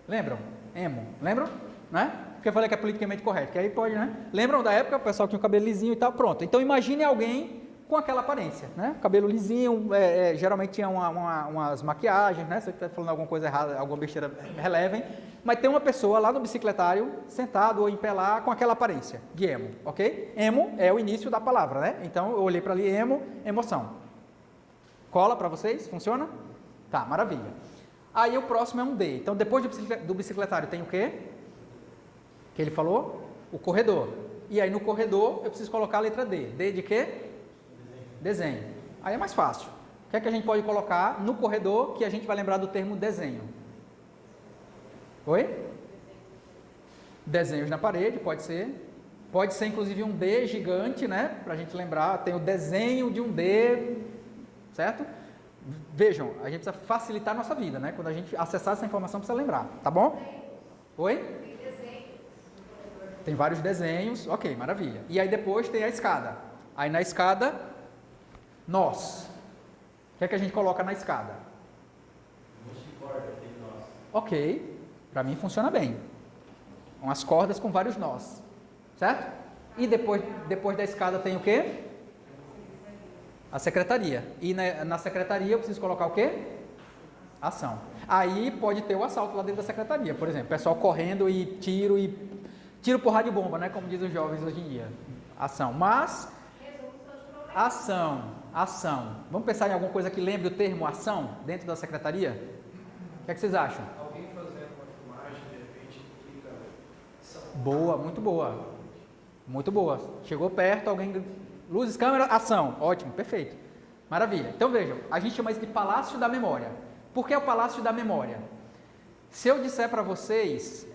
Lembram? Emo, lembram? Né? Porque eu falei que é politicamente correto, que aí pode, né? Lembram da época, o pessoal que tinha o cabelo lisinho e tal, pronto. Então imagine alguém com aquela aparência, né? Cabelo lisinho, geralmente tinha umas maquiagens, né? Se você está falando alguma coisa errada, alguma besteira, relevem. Mas tem uma pessoa lá no bicicletário, sentado ou em pé lá, com aquela aparência de emo, ok? Emo é o início da palavra, né? Então eu olhei para ali, emo, emoção. Cola para vocês? Funciona? Tá, maravilha. Aí o próximo é um D. Então depois do bicicletário tem o quê? Que ele falou? O corredor. E aí no corredor eu preciso colocar a letra D. D de quê? Desenho. Aí é mais fácil. O que é que a gente pode colocar no corredor que a gente vai lembrar do termo desenho? Oi? Desenhos na parede, pode ser. Pode ser inclusive um D gigante, né? Para a gente lembrar, tem o desenho de um D, certo? Vejam, a gente precisa facilitar a nossa vida, né? Quando a gente acessar essa informação, precisa lembrar, tá bom? Oi? Tem vários desenhos, ok, maravilha. E aí depois tem a escada. Aí na escada, nós. O que é que a gente coloca na escada? Ok, para mim funciona bem. Umas cordas com vários nós, certo? E depois da escada tem o quê? A secretaria. E na secretaria eu preciso colocar o quê? Ação. Aí pode ter o assalto lá dentro da secretaria, por exemplo. Pessoal correndo e tiro, porrada de bomba, né? Como dizem os jovens hoje em dia. Ação. Mas, ação. Vamos pensar em alguma coisa que lembre o termo ação dentro da secretaria? O que é que vocês acham? Alguém fazendo uma filmagem, de repente, clica ação. Boa, muito boa. Muito boa. Chegou perto, alguém... Luzes, câmera, ação. Ótimo, perfeito. Maravilha. Então vejam, a gente chama isso de Palácio da Memória. Por que é o Palácio da Memória? Se eu disser para vocês,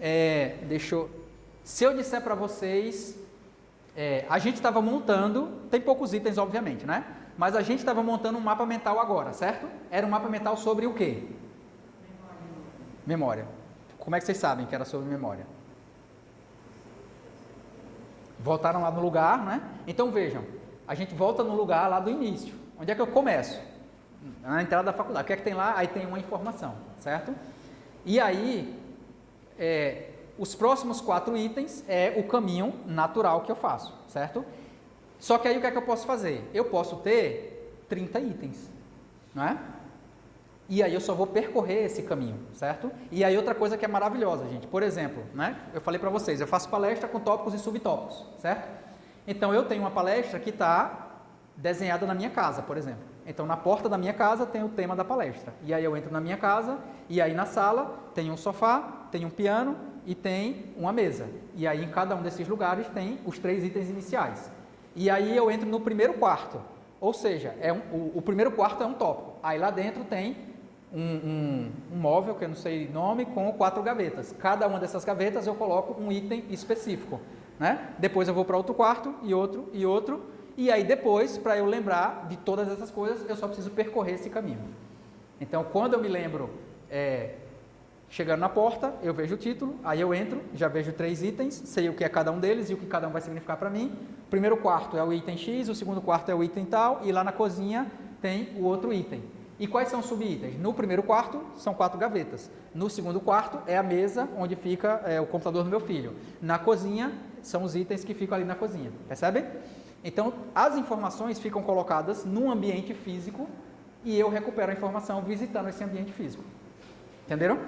a gente estava montando, tem poucos itens obviamente, né? Mas a gente estava montando um mapa mental agora, certo? Era um mapa mental sobre o quê? Memória. Como é que vocês sabem que era sobre memória? Voltaram lá no lugar, né? Então vejam, a gente volta no lugar lá do início. Onde é que eu começo? Na entrada da faculdade. O que é que tem lá? Aí tem uma informação, certo? E aí, os próximos 4 itens é o caminho natural que eu faço, certo? Só que aí o que é que eu posso fazer? Eu posso ter 30 itens, não é? E aí eu só vou percorrer esse caminho, certo? E aí outra coisa que é maravilhosa, gente. Por exemplo, né? Eu falei para vocês, eu faço palestra com tópicos e subtópicos, certo? Então eu tenho uma palestra que está desenhada na minha casa, por exemplo. Então na porta da minha casa tem o tema da palestra. E aí eu entro na minha casa e aí na sala tem um sofá, tem um piano e tem uma mesa. E aí em cada um desses lugares tem os 3 itens iniciais. E aí eu entro no primeiro quarto. Ou seja, o primeiro quarto é um tópico. Aí lá dentro tem um móvel, que eu não sei o nome, com 4 gavetas. Cada uma dessas gavetas eu coloco um item específico, né? Depois eu vou para outro quarto e outro, e aí depois, para eu lembrar de todas essas coisas, eu só preciso percorrer esse caminho. Então, quando eu me lembro, chegando na porta, eu vejo o título, aí eu entro, já vejo 3 itens, sei o que é cada um deles e o que cada um vai significar para mim. O primeiro quarto é o item X, o segundo quarto é o item tal, e lá na cozinha tem o outro item. E quais são os subitens? No primeiro quarto, são 4 gavetas. No segundo quarto, é a mesa onde fica o computador do meu filho. Na cozinha, são os itens que ficam ali na cozinha. Percebem? Então, as informações ficam colocadas num ambiente físico e eu recupero a informação visitando esse ambiente físico. Entenderam?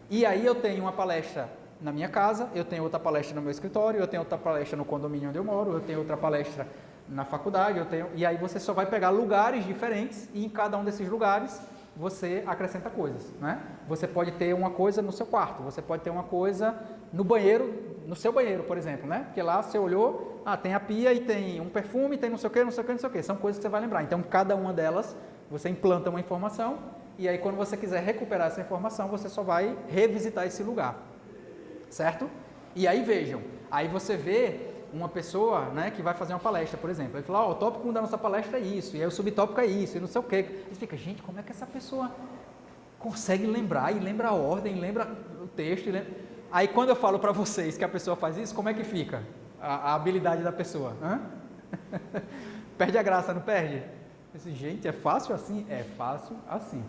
E aí eu tenho uma palestra na minha casa, eu tenho outra palestra no meu escritório, eu tenho outra palestra no condomínio onde eu moro, eu tenho outra palestra na faculdade, e aí você só vai pegar lugares diferentes e em cada um desses lugares você acrescenta coisas, né? Você pode ter uma coisa no seu quarto, você pode ter uma coisa no banheiro, no seu banheiro, por exemplo, né? Porque lá você olhou, tem a pia e tem um perfume, tem não sei o que, não sei o que, não sei o que. São coisas que você vai lembrar. Então, cada uma delas, você implanta uma informação e aí quando você quiser recuperar essa informação, você só vai revisitar esse lugar, certo? E aí vejam, aí você vê uma pessoa, né, que vai fazer uma palestra, por exemplo, ele fala, o tópico 1 da nossa palestra é isso, e aí o subtópico é isso, e não sei o quê. Você fica, gente, como é que essa pessoa consegue lembrar, e lembra a ordem, lembra o texto, Aí quando eu falo para vocês que a pessoa faz isso, como é que fica a habilidade da pessoa? Perde a graça, não perde? Gente, é fácil assim? É fácil assim.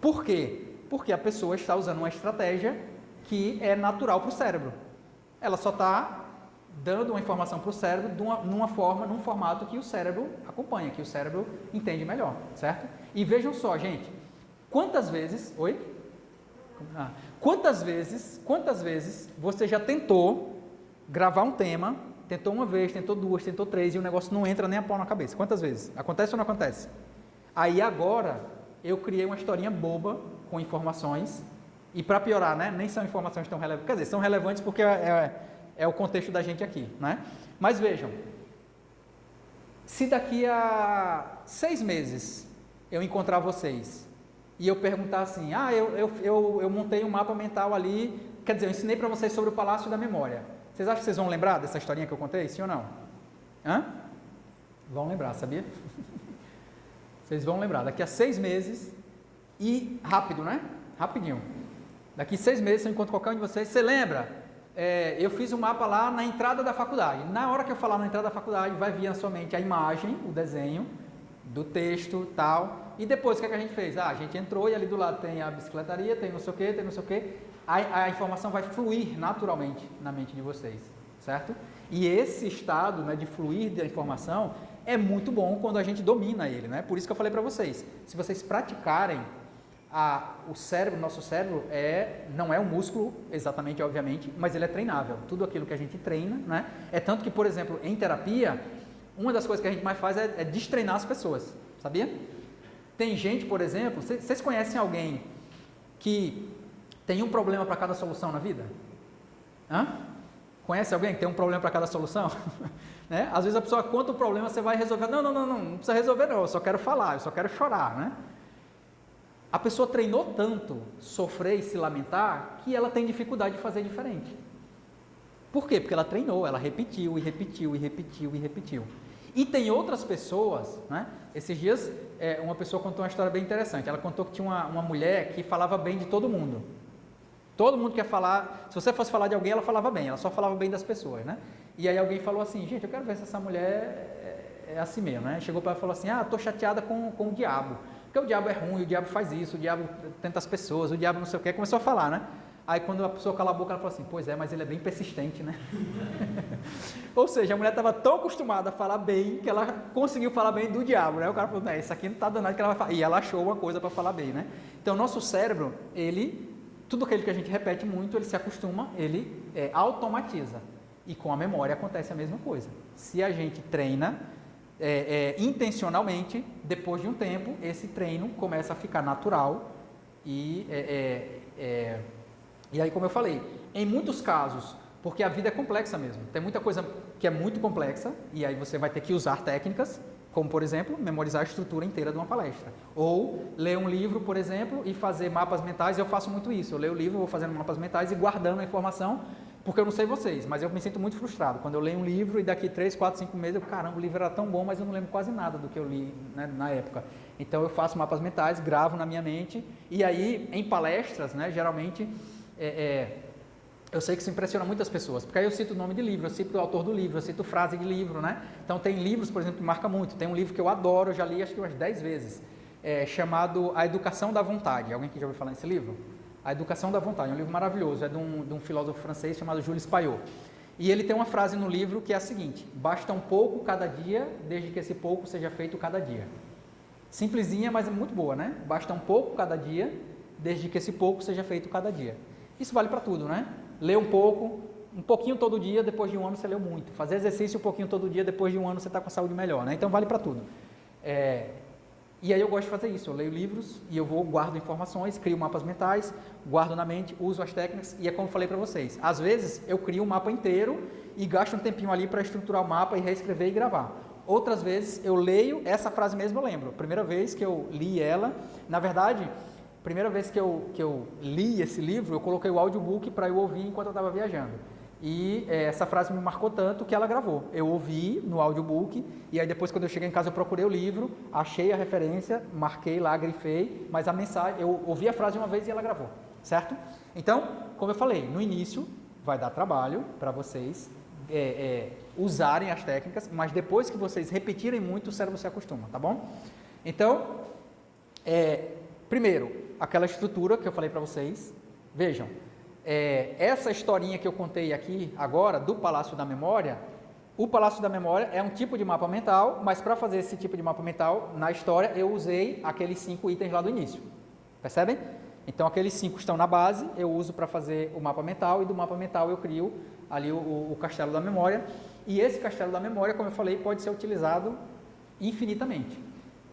Por quê? Porque a pessoa está usando uma estratégia que é natural para o cérebro. Ela só está dando uma informação para o cérebro num formato que o cérebro acompanha, que o cérebro entende melhor, certo? E vejam só, gente, quantas vezes você já tentou gravar um tema, tentou uma vez, tentou duas, tentou três e o negócio não entra nem a pau na cabeça? Quantas vezes? Acontece ou não acontece? Aí agora eu criei uma historinha boba com informações e para piorar, né? Nem são informações tão relevantes, quer dizer, são relevantes porque é o contexto da gente aqui, né? Mas vejam, se daqui a 6 meses eu encontrar vocês e eu perguntar assim, eu montei um mapa mental ali, quer dizer, eu ensinei para vocês sobre o Palácio da Memória. Vocês acham que vocês vão lembrar dessa historinha que eu contei, sim ou não? Vão lembrar, sabia? Vocês vão lembrar, daqui a 6 meses e rápido, né? Rapidinho. Daqui a 6 meses, se eu encontro qualquer um de vocês, você lembra? Eu fiz um mapa lá na entrada da faculdade. Na hora que eu falar na entrada da faculdade, vai vir na sua mente a imagem, o desenho do texto, tal. E depois, o que a gente fez? A gente entrou e ali do lado tem a bicicletaria, tem não sei o que, tem não sei o que. A informação vai fluir naturalmente na mente de vocês, certo? E esse estado, né, de fluir da informação é muito bom quando a gente domina ele, né? Por isso que eu falei para vocês, se vocês praticarem, o cérebro, nosso cérebro não é um músculo, exatamente, obviamente, mas ele é treinável. Tudo aquilo que a gente treina, né? É tanto que, por exemplo, em terapia, uma das coisas que a gente mais faz é destreinar as pessoas, sabia? Tem gente, por exemplo, vocês conhecem alguém que tem um problema para cada solução na vida? Conhece alguém que tem um problema para cada solução? Né? Às vezes a pessoa conta o problema, você vai resolver. Não precisa resolver não, eu só quero falar, eu só quero chorar, né? A pessoa treinou tanto sofrer e se lamentar que ela tem dificuldade de fazer diferente. Por quê? Porque ela treinou, ela repetiu e repetiu e repetiu e repetiu. E tem outras pessoas, né? Esses dias uma pessoa contou uma história bem interessante. Ela contou que tinha uma mulher que falava bem de todo mundo. Todo mundo quer falar, se você fosse falar de alguém, ela falava bem, ela só falava bem das pessoas, né? E aí alguém falou assim, gente, eu quero ver se essa mulher é assim mesmo, né? Chegou para ela e falou assim, estou chateada com o diabo, porque o diabo é ruim, o diabo faz isso, o diabo tenta as pessoas, o diabo não sei o que, começou a falar, né? Aí quando a pessoa cala a boca, ela falou assim, pois é, mas ele é bem persistente, né? Ou seja, a mulher estava tão acostumada a falar bem, que ela conseguiu falar bem do diabo, né? O cara falou, não, isso aqui não está danado que ela vai falar, e ela achou uma coisa para falar bem, né? Então, nosso cérebro, tudo aquilo que a gente repete muito, ele se acostuma, ele automatiza. E com a memória acontece a mesma coisa. Se a gente treina intencionalmente, depois de um tempo, esse treino começa a ficar natural e aí, como eu falei, em muitos casos, porque a vida é complexa mesmo, tem muita coisa que é muito complexa e aí você vai ter que usar técnicas, como, por exemplo, memorizar a estrutura inteira de uma palestra. Ou ler um livro, por exemplo, e fazer mapas mentais. Eu faço muito isso. Eu leio o livro, vou fazendo mapas mentais e guardando a informação, porque eu não sei vocês, mas eu me sinto muito frustrado. Quando eu leio um livro e daqui 3, 4, 5 meses, caramba, o livro era tão bom, mas eu não lembro quase nada do que eu li, né, na época. Então, eu faço mapas mentais, gravo na minha mente, e aí, em palestras, né, geralmente, eu sei que isso impressiona muitas pessoas, porque aí eu cito o nome de livro, eu cito o autor do livro, eu cito frase de livro, né? Então tem livros, por exemplo, que marcam muito. Tem um livro que eu adoro, eu já li acho que umas 10 vezes, chamado A Educação da Vontade. Alguém que já ouviu falar nesse livro? A Educação da Vontade, é um livro maravilhoso, é de um filósofo francês chamado Jules Payot. E ele tem uma frase no livro que é a seguinte: basta um pouco cada dia, desde que esse pouco seja feito cada dia. Simplesinha, mas é muito boa, né? Basta um pouco cada dia, desde que esse pouco seja feito cada dia. Isso vale para tudo, né? Ler um pouquinho todo dia, depois de um ano você leu muito. Fazer exercício um pouquinho todo dia, depois de um ano você está com a saúde melhor, né? Então vale para tudo. E aí eu gosto de fazer isso, eu leio livros e eu guardo informações, crio mapas mentais, guardo na mente, uso as técnicas e é como eu falei para vocês. Às vezes eu crio um mapa inteiro e gasto um tempinho ali para estruturar o mapa e reescrever e gravar. Outras vezes eu leio, essa frase mesmo eu lembro. Primeira vez que eu li ela, na verdade, primeira vez que eu li esse livro, eu coloquei o audiobook para eu ouvir enquanto eu estava viajando. E essa frase me marcou tanto que ela gravou. Eu ouvi no audiobook e aí depois quando eu cheguei em casa eu procurei o livro, achei a referência, marquei lá, grifei, mas a mensagem, eu ouvi a frase uma vez e ela gravou, certo? Então, como eu falei, no início vai dar trabalho para vocês usarem as técnicas, mas depois que vocês repetirem muito, o cérebro se acostuma, tá bom? Então, primeiro, aquela estrutura que eu falei para vocês, vejam, essa historinha que eu contei aqui agora, do Palácio da Memória, o Palácio da Memória é um tipo de mapa mental, mas para fazer esse tipo de mapa mental, na história, eu usei aqueles 5 itens lá do início, percebem? Então, aqueles 5 estão na base, eu uso para fazer o mapa mental, e do mapa mental eu crio ali o Castelo da Memória, e esse Castelo da Memória, como eu falei, pode ser utilizado infinitamente.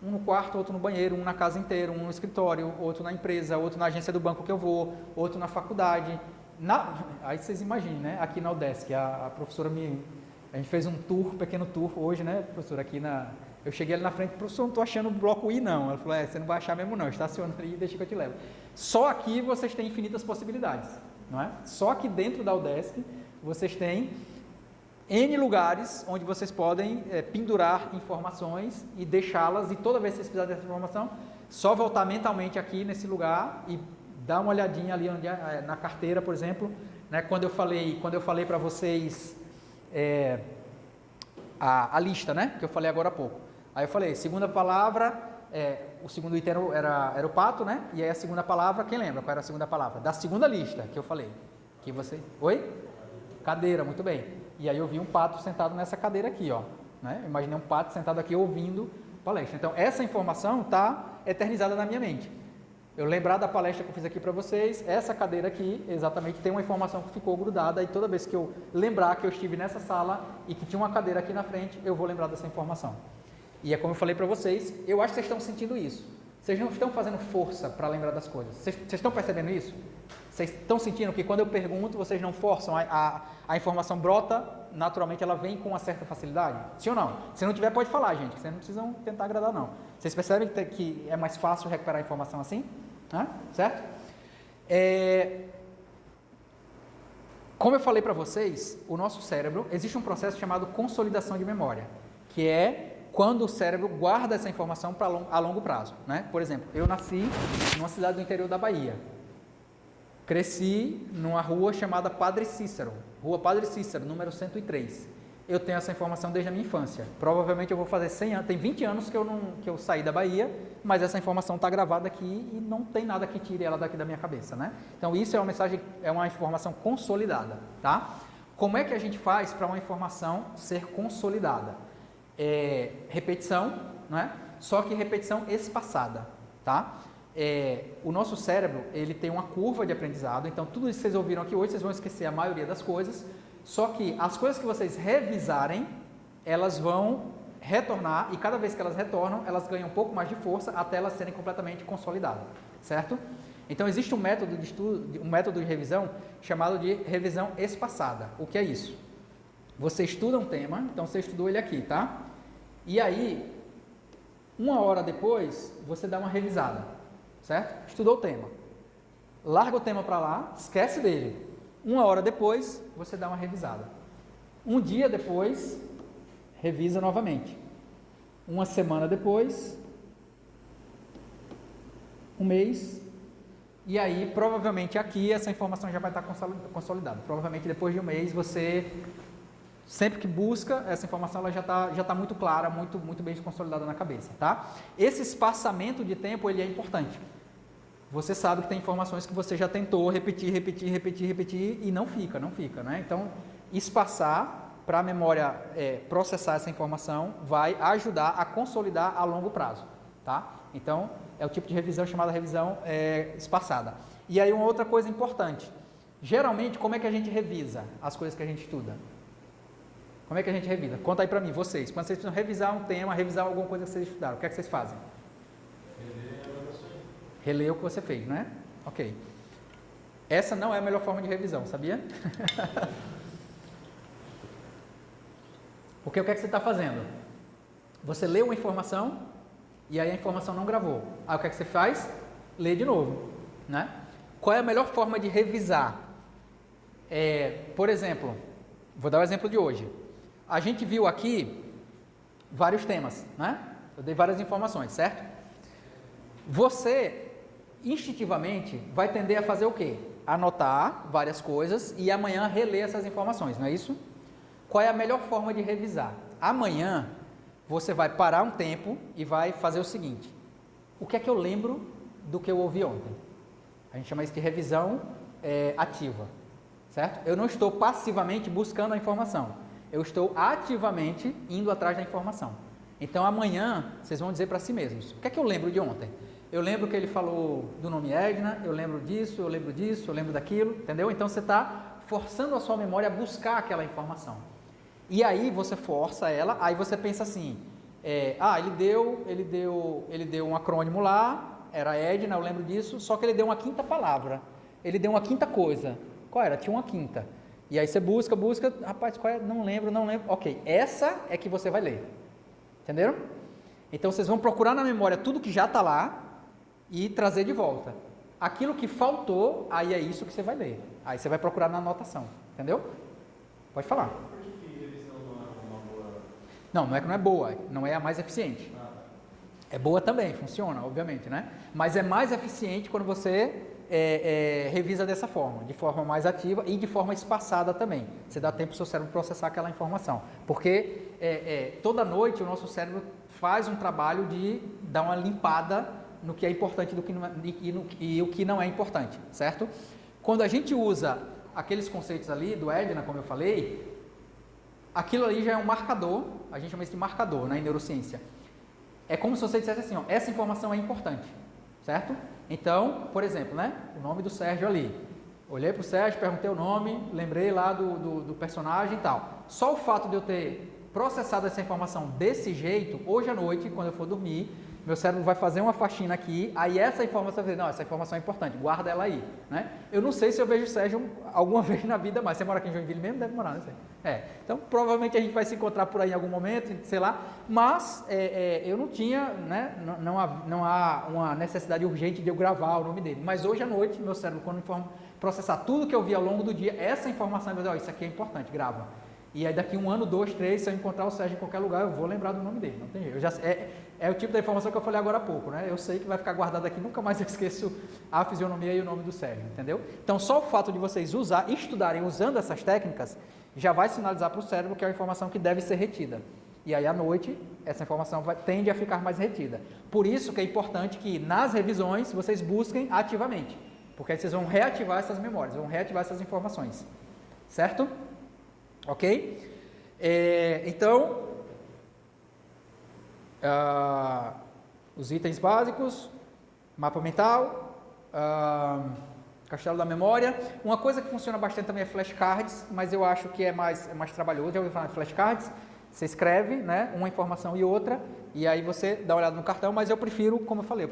Um no quarto, outro no banheiro, um na casa inteira, um no escritório, outro na empresa, outro na agência do banco que eu vou, outro na faculdade. Aí vocês imaginem, né? Aqui na UDESC, a professora a gente fez um pequeno tour hoje, né, professora, aqui eu cheguei ali na frente, professor, não estou achando o bloco I não. Ela falou, você não vai achar mesmo não, estaciona ali e deixa que eu te levo. Só aqui vocês têm infinitas possibilidades, não é? Só aqui dentro da UDESC vocês têm N lugares onde vocês podem pendurar informações e deixá-las, e toda vez que vocês precisarem dessa informação, só voltar mentalmente aqui nesse lugar e dar uma olhadinha ali onde na carteira, por exemplo, né, quando eu falei para vocês a lista, né, que eu falei agora há pouco. Aí eu falei, segunda palavra, o segundo item era o pato, né, e aí a segunda palavra, quem lembra qual era a segunda palavra? Da segunda lista que eu falei. Oi? Cadeira, muito bem. E aí eu vi um pato sentado nessa cadeira aqui, ó, né? Imaginei um pato sentado aqui ouvindo palestra. Então, essa informação está eternizada na minha mente. Eu lembrar da palestra que eu fiz aqui para vocês, essa cadeira aqui, exatamente, tem uma informação que ficou grudada, e toda vez que eu lembrar que eu estive nessa sala e que tinha uma cadeira aqui na frente, eu vou lembrar dessa informação. E é como eu falei para vocês, eu acho que vocês estão sentindo isso. Vocês não estão fazendo força para lembrar das coisas. Vocês estão percebendo isso? Vocês estão sentindo que quando eu pergunto, vocês não forçam, a informação brota, naturalmente ela vem com uma certa facilidade? Sim ou não? Se não tiver, pode falar, gente, vocês não precisam tentar agradar, não. Vocês percebem que é mais fácil recuperar a informação assim? Certo? Como eu falei para vocês, o nosso cérebro, existe um processo chamado consolidação de memória, que é quando o cérebro guarda essa informação a longo prazo, né? Por exemplo, eu nasci numa cidade do interior da Bahia. Cresci numa rua chamada Padre Cícero, Rua Padre Cícero, número 103. Eu tenho essa informação desde a minha infância. Provavelmente eu vou fazer 100 anos, tem 20 anos que eu saí da Bahia, mas essa informação está gravada aqui e não tem nada que tire ela daqui da minha cabeça, né? Então isso é uma informação consolidada, tá? Como é que a gente faz para uma informação ser consolidada? Repetição, né? Só que repetição espaçada, tá? O nosso cérebro, ele tem uma curva de aprendizado, então tudo isso que vocês ouviram aqui hoje, vocês vão esquecer a maioria das coisas, só que as coisas que vocês revisarem, elas vão retornar, e cada vez que elas retornam, elas ganham um pouco mais de força até elas serem completamente consolidadas, certo? Então existe um método de estudo, um método de revisão chamado de revisão espaçada. O que é isso? Você estuda um tema, então você estudou ele aqui, tá? E aí, 1 hora depois, você dá uma revisada, certo? Estudou o tema. Larga o tema para lá, esquece dele. 1 hora depois, você dá uma revisada. 1 dia depois, revisa novamente. 1 semana depois, 1 mês, e aí, provavelmente aqui, essa informação já vai estar consolidada. Provavelmente depois de 1 mês, você... Sempre que busca, essa informação ela já tá muito clara, muito bem consolidada na cabeça, tá? Esse espaçamento de tempo, ele é importante. Você sabe que tem informações que você já tentou repetir e não fica, né? Então, espaçar para a memória processar essa informação vai ajudar a consolidar a longo prazo, tá? Então, é o tipo de revisão chamada revisão espaçada. E aí, uma outra coisa importante. Geralmente, como é que a gente revisa as coisas que a gente estuda? Como é que a gente revisa? Conta aí para mim, vocês. Quando vocês precisam revisar um tema, revisar alguma coisa que vocês estudaram, o que é que vocês fazem? Reler o que você fez, não é? Ok. Essa não é a melhor forma de revisão, sabia? Porque o que é que você está fazendo? Você lê uma informação e aí a informação não gravou. Aí o que é que você faz? Lê de novo, né? Qual é a melhor forma de revisar? Por exemplo, vou dar o exemplo de hoje. A gente viu aqui vários temas, né? Eu dei várias informações, certo? Você, instintivamente, vai tender a fazer o quê? Anotar várias coisas e amanhã reler essas informações, não é isso? Qual é a melhor forma de revisar? Amanhã, você vai parar um tempo e vai fazer o seguinte. O que é que eu lembro do que eu ouvi ontem? A gente chama isso de revisão ativa, certo? Eu não estou passivamente buscando a informação. Eu estou ativamente indo atrás da informação. Então, amanhã, vocês vão dizer para si mesmos. O que é que eu lembro de ontem? Eu lembro que ele falou do nome Edna, eu lembro disso, eu lembro disso, eu lembro daquilo, entendeu? Então, você está forçando a sua memória a buscar aquela informação. E aí, você força ela, aí você pensa assim, ele deu um acrônimo lá, era Edna, eu lembro disso, só que ele deu uma quinta palavra, ele deu uma quinta coisa. Qual era? Tinha uma quinta. E aí você busca, rapaz, qual é? Não lembro. Ok, essa é que você vai ler. Entenderam? Então vocês vão procurar na memória tudo que já está lá e trazer de volta. Aquilo que faltou, aí é isso que você vai ler. Aí você vai procurar na anotação. Entendeu? Pode falar. Por que revisão não é uma boa? Não é que não é boa, não é a mais eficiente. É boa também, funciona, obviamente, né? Mas é mais eficiente quando você revisa dessa forma, de forma mais ativa e de forma espaçada também. Você dá tempo para o seu cérebro processar aquela informação. Porque toda noite o nosso cérebro faz um trabalho de dar uma limpada no que é importante e o que não é importante, certo? Quando a gente usa aqueles conceitos ali do Edna, como eu falei, aquilo ali já é um marcador, a gente chama isso de marcador, né, em neurociência. É como se você dissesse assim, ó, essa informação é importante, certo? Então, por exemplo, né, o nome do Sérgio ali. Olhei para o Sérgio, perguntei o nome, lembrei lá do personagem e tal. Só o fato de eu ter processado essa informação desse jeito, hoje à noite, quando eu for dormir, meu cérebro vai fazer uma faxina aqui, aí essa informação vai dizer, não, essa informação é importante, guarda ela aí, né? Eu não sei se eu vejo o Sérgio alguma vez na vida mais. Você mora aqui em Joinville mesmo? Deve morar, não sei. Então provavelmente a gente vai se encontrar por aí em algum momento, sei lá, mas eu não tinha, né, não há uma necessidade urgente de eu gravar o nome dele, mas hoje à noite, meu cérebro, quando processar tudo que eu vi ao longo do dia, essa informação vai dizer, ó, isso aqui é importante, grava. E aí daqui 1 ano, 2, 3, se eu encontrar o Sérgio em qualquer lugar, eu vou lembrar do nome dele, não tem jeito. É o tipo da informação que eu falei agora há pouco, né? Eu sei que vai ficar guardado aqui, nunca mais eu esqueço a fisionomia e o nome do Sérgio, entendeu? Então só o fato de vocês estudarem usando essas técnicas, já vai sinalizar para o cérebro que é uma informação que deve ser retida. E aí à noite, essa informação tende a ficar mais retida. Por isso que é importante que nas revisões vocês busquem ativamente, porque aí vocês vão reativar essas memórias, vão reativar essas informações, certo? Ok? Então, os itens básicos, mapa mental, castelo da memória. Uma coisa que funciona bastante também é flashcards, mas eu acho que é mais trabalhoso. Já ouviu falar de flashcards? Você escreve, né, uma informação e outra, e aí você dá uma olhada no cartão, mas eu prefiro, como eu falei,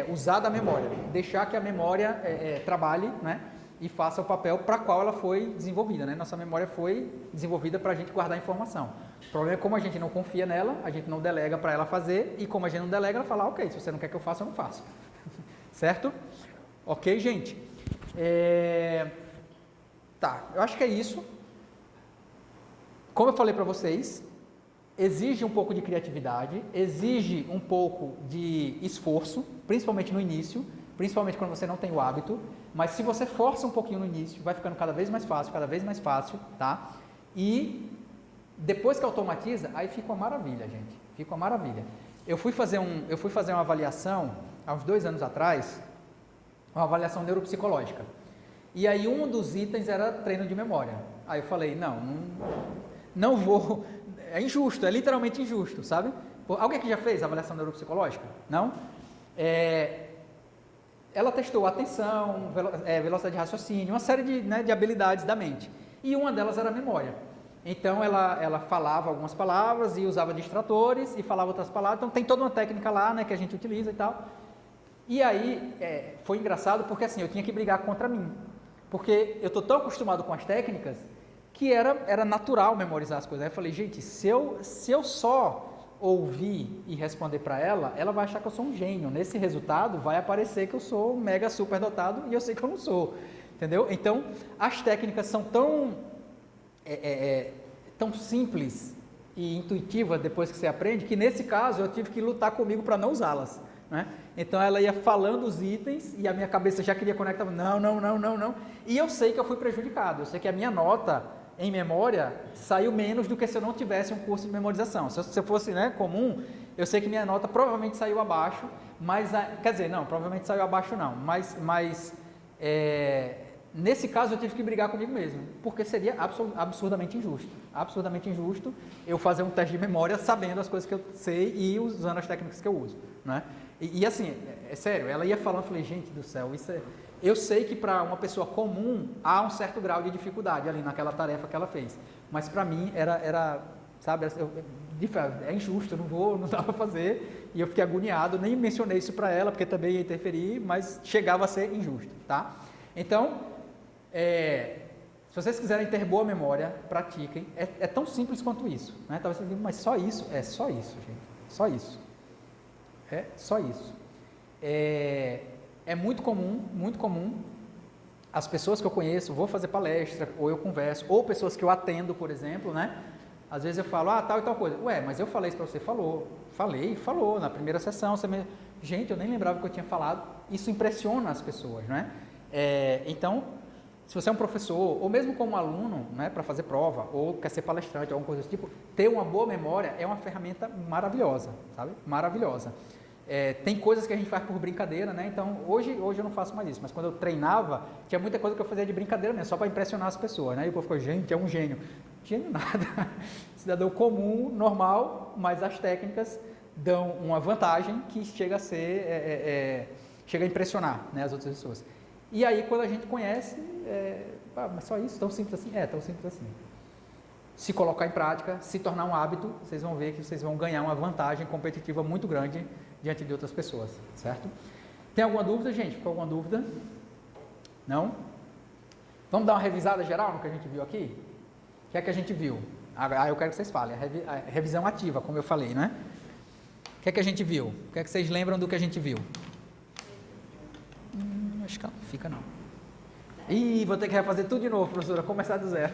usar da memória, deixar que a memória trabalhe, né? E faça o papel para qual ela foi desenvolvida, né? Nossa memória foi desenvolvida para a gente guardar a informação. O problema é como a gente não confia nela, a gente não delega para ela fazer, e como a gente não delega, ela fala, ok, se você não quer que eu faça, eu não faço. Certo? Ok, gente? Tá, eu acho que é isso. Como eu falei para vocês, exige um pouco de criatividade, exige um pouco de esforço, principalmente no início, principalmente quando você não tem o hábito, mas se você força um pouquinho no início, vai ficando cada vez mais fácil, tá? E depois que automatiza, aí fica uma maravilha, gente, fica uma maravilha. Eu fui fazer uma avaliação, há uns 2 anos atrás, uma avaliação neuropsicológica, e aí um dos itens era treino de memória. Aí eu falei, não vou, é injusto, é literalmente injusto, sabe? Alguém que já fez avaliação neuropsicológica? Não? Ela testou atenção, velocidade de raciocínio, uma série de habilidades da mente. E uma delas era a memória. Então, ela falava algumas palavras e usava distratores e falava outras palavras. Então, tem toda uma técnica lá, né, que a gente utiliza e tal. E aí, foi engraçado porque assim, eu tinha que brigar contra mim. Porque eu estou tão acostumado com as técnicas que era natural memorizar as coisas. Aí eu falei, gente, se eu só ouvir e responder para ela, ela vai achar que eu sou um gênio. Nesse resultado, vai aparecer que eu sou mega super dotado e eu sei que eu não sou. Entendeu? Então, as técnicas são tão simples e intuitivas depois que você aprende, que nesse caso eu tive que lutar comigo para não usá-las. Né? Então ela ia falando os itens e a minha cabeça já queria conectar, não. E eu sei que eu fui prejudicado, eu sei que a minha nota em memória saiu menos do que se eu não tivesse um curso de memorização. Se eu fosse, né, comum, eu sei que minha nota provavelmente saiu abaixo, mas, quer dizer, não, provavelmente saiu abaixo não, mas nesse caso eu tive que brigar comigo mesmo, porque seria absurdamente injusto eu fazer um teste de memória sabendo as coisas que eu sei e usando as técnicas que eu uso, né? E assim, é sério, ela ia falando, eu falei, gente do céu, eu sei que para uma pessoa comum há um certo grau de dificuldade ali naquela tarefa que ela fez, mas para mim sabe, é injusto, não dá para fazer, e eu fiquei agoniado, nem mencionei isso para ela, porque também ia interferir, mas chegava a ser injusto, tá? Então, se vocês quiserem ter boa memória, pratiquem, é tão simples quanto isso, né? Talvez você diga, mas só isso? É só isso, gente, só isso. É só isso. É muito comum, as pessoas que eu conheço, vou fazer palestra, ou eu converso, ou pessoas que eu atendo, por exemplo, né? Às vezes eu falo, tal e tal coisa. Ué, mas eu falei isso para você, falou na primeira sessão, gente, eu nem lembrava que eu tinha falado. Isso impressiona as pessoas, né? Então, se você é um professor, ou mesmo como aluno, né, para fazer prova, ou quer ser palestrante, alguma coisa desse tipo, ter uma boa memória é uma ferramenta maravilhosa, sabe? Maravilhosa. Tem coisas que a gente faz por brincadeira, né? Então, hoje eu não faço mais isso, mas quando eu treinava, tinha muita coisa que eu fazia de brincadeira mesmo, só para impressionar as pessoas, né? E o povo ficou, gente, é um gênio. Gênio nada. Cidadão comum, normal, mas as técnicas dão uma vantagem que chega a ser, chega a impressionar, né, as outras pessoas. E aí, quando a gente conhece, mas só isso, tão simples assim? Tão simples assim. Se colocar em prática, se tornar um hábito, vocês vão ver que vocês vão ganhar uma vantagem competitiva muito grande diante de outras pessoas, certo? Tem alguma dúvida, gente? Ficou alguma dúvida? Não? Vamos dar uma revisada geral no que a gente viu aqui? O que é que a gente viu? Eu quero que vocês falem, a revisão ativa, como eu falei, né? O que é que a gente viu? O que é que vocês lembram do que a gente viu? Acho que não fica não. Ih, vou ter que refazer tudo de novo, professora, começar do zero.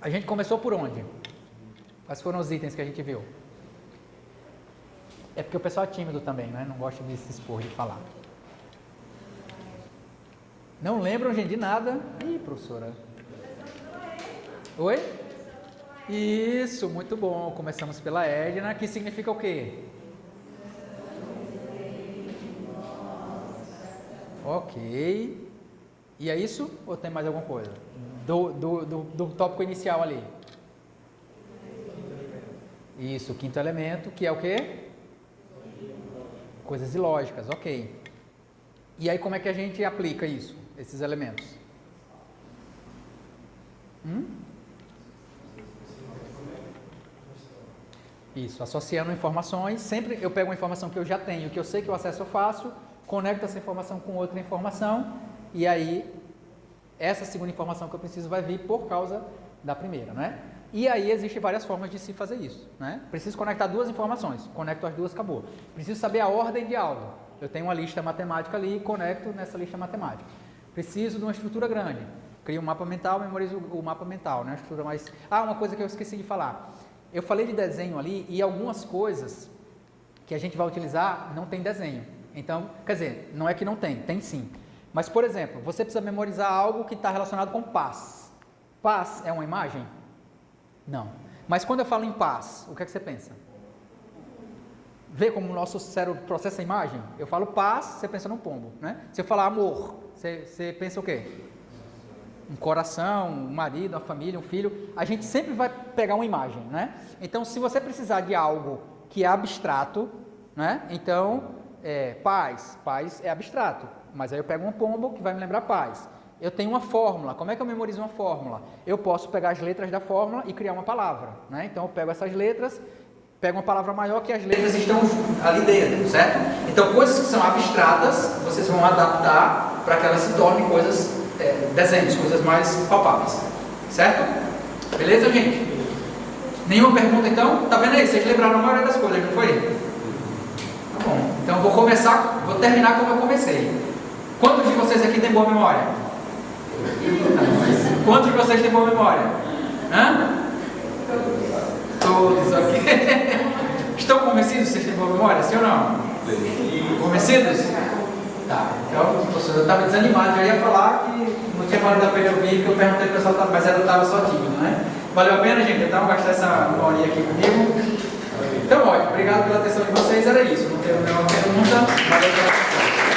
A gente começou por onde? Quais foram os itens que a gente viu? É porque o pessoal é tímido também, né? Não gosta de se expor, de falar. Não lembram, gente, de nada? Ih, professora. Oi? Isso, muito bom. Começamos pela Edna, que significa o quê? Ok. E é isso? Ou tem mais alguma coisa? Do tópico inicial ali. Isso, o quinto elemento, que é o quê? Coisas ilógicas, ok. E aí como é que a gente aplica isso, esses elementos? Isso, associando informações, sempre eu pego uma informação que eu já tenho, que eu sei que o acesso é fácil, conecto essa informação com outra informação, e aí essa segunda informação que eu preciso vai vir por causa da primeira, né? E aí existem várias formas de se fazer isso, né? Preciso conectar duas informações, conecto as duas, acabou. Preciso saber a ordem de algo. Eu tenho uma lista matemática ali e conecto nessa lista matemática. Preciso de uma estrutura grande. Crio um mapa mental, memorizo o mapa mental, né? Uma estrutura mais... uma coisa que eu esqueci de falar. Eu falei de desenho ali e algumas coisas que a gente vai utilizar não tem desenho. Então, quer dizer, não é que não tem, tem sim. Mas, por exemplo, você precisa memorizar algo que está relacionado com paz. Paz é uma imagem? Não. Mas quando eu falo em paz, o que é que você pensa? Vê como o nosso cérebro processa a imagem? Eu falo paz, você pensa num pombo, né? Se eu falar amor, você pensa o quê? Um coração, um marido, uma família, um filho. A gente sempre vai pegar uma imagem, né? Então, se você precisar de algo que é abstrato, né? Então, paz é abstrato. Mas aí eu pego um pombo que vai me lembrar paz. Eu tenho uma fórmula. Como é que eu memorizo uma fórmula? Eu posso pegar as letras da fórmula e criar uma palavra, né? Então eu pego essas letras, pega uma palavra maior que as letras estão ali dentro, certo? Então, coisas que são abstratas, vocês vão adaptar para que elas se tornem coisas, desenhos, coisas mais palpáveis, certo? Beleza, gente? Nenhuma pergunta, então? Tá vendo aí? Vocês lembraram a maioria das coisas, não foi? Tá bom. Então, vou terminar como eu comecei. Quantos de vocês aqui têm boa memória? Quantos de vocês têm boa memória? Hã? Todos, ok. Estão convencidos que vocês têm boa memória, sim ou não? Convencidos? Tá, então, professor, eu estava desanimado, eu ia falar que não tinha valido a pena eu vir, que eu perguntei para o pessoal, mas ela estava só tímido, né? Valeu a pena, gente, então, gastar essa horinha aqui comigo? Então, ótimo, obrigado pela atenção de vocês, era isso, não tenho nenhuma pergunta, valeu pela atenção.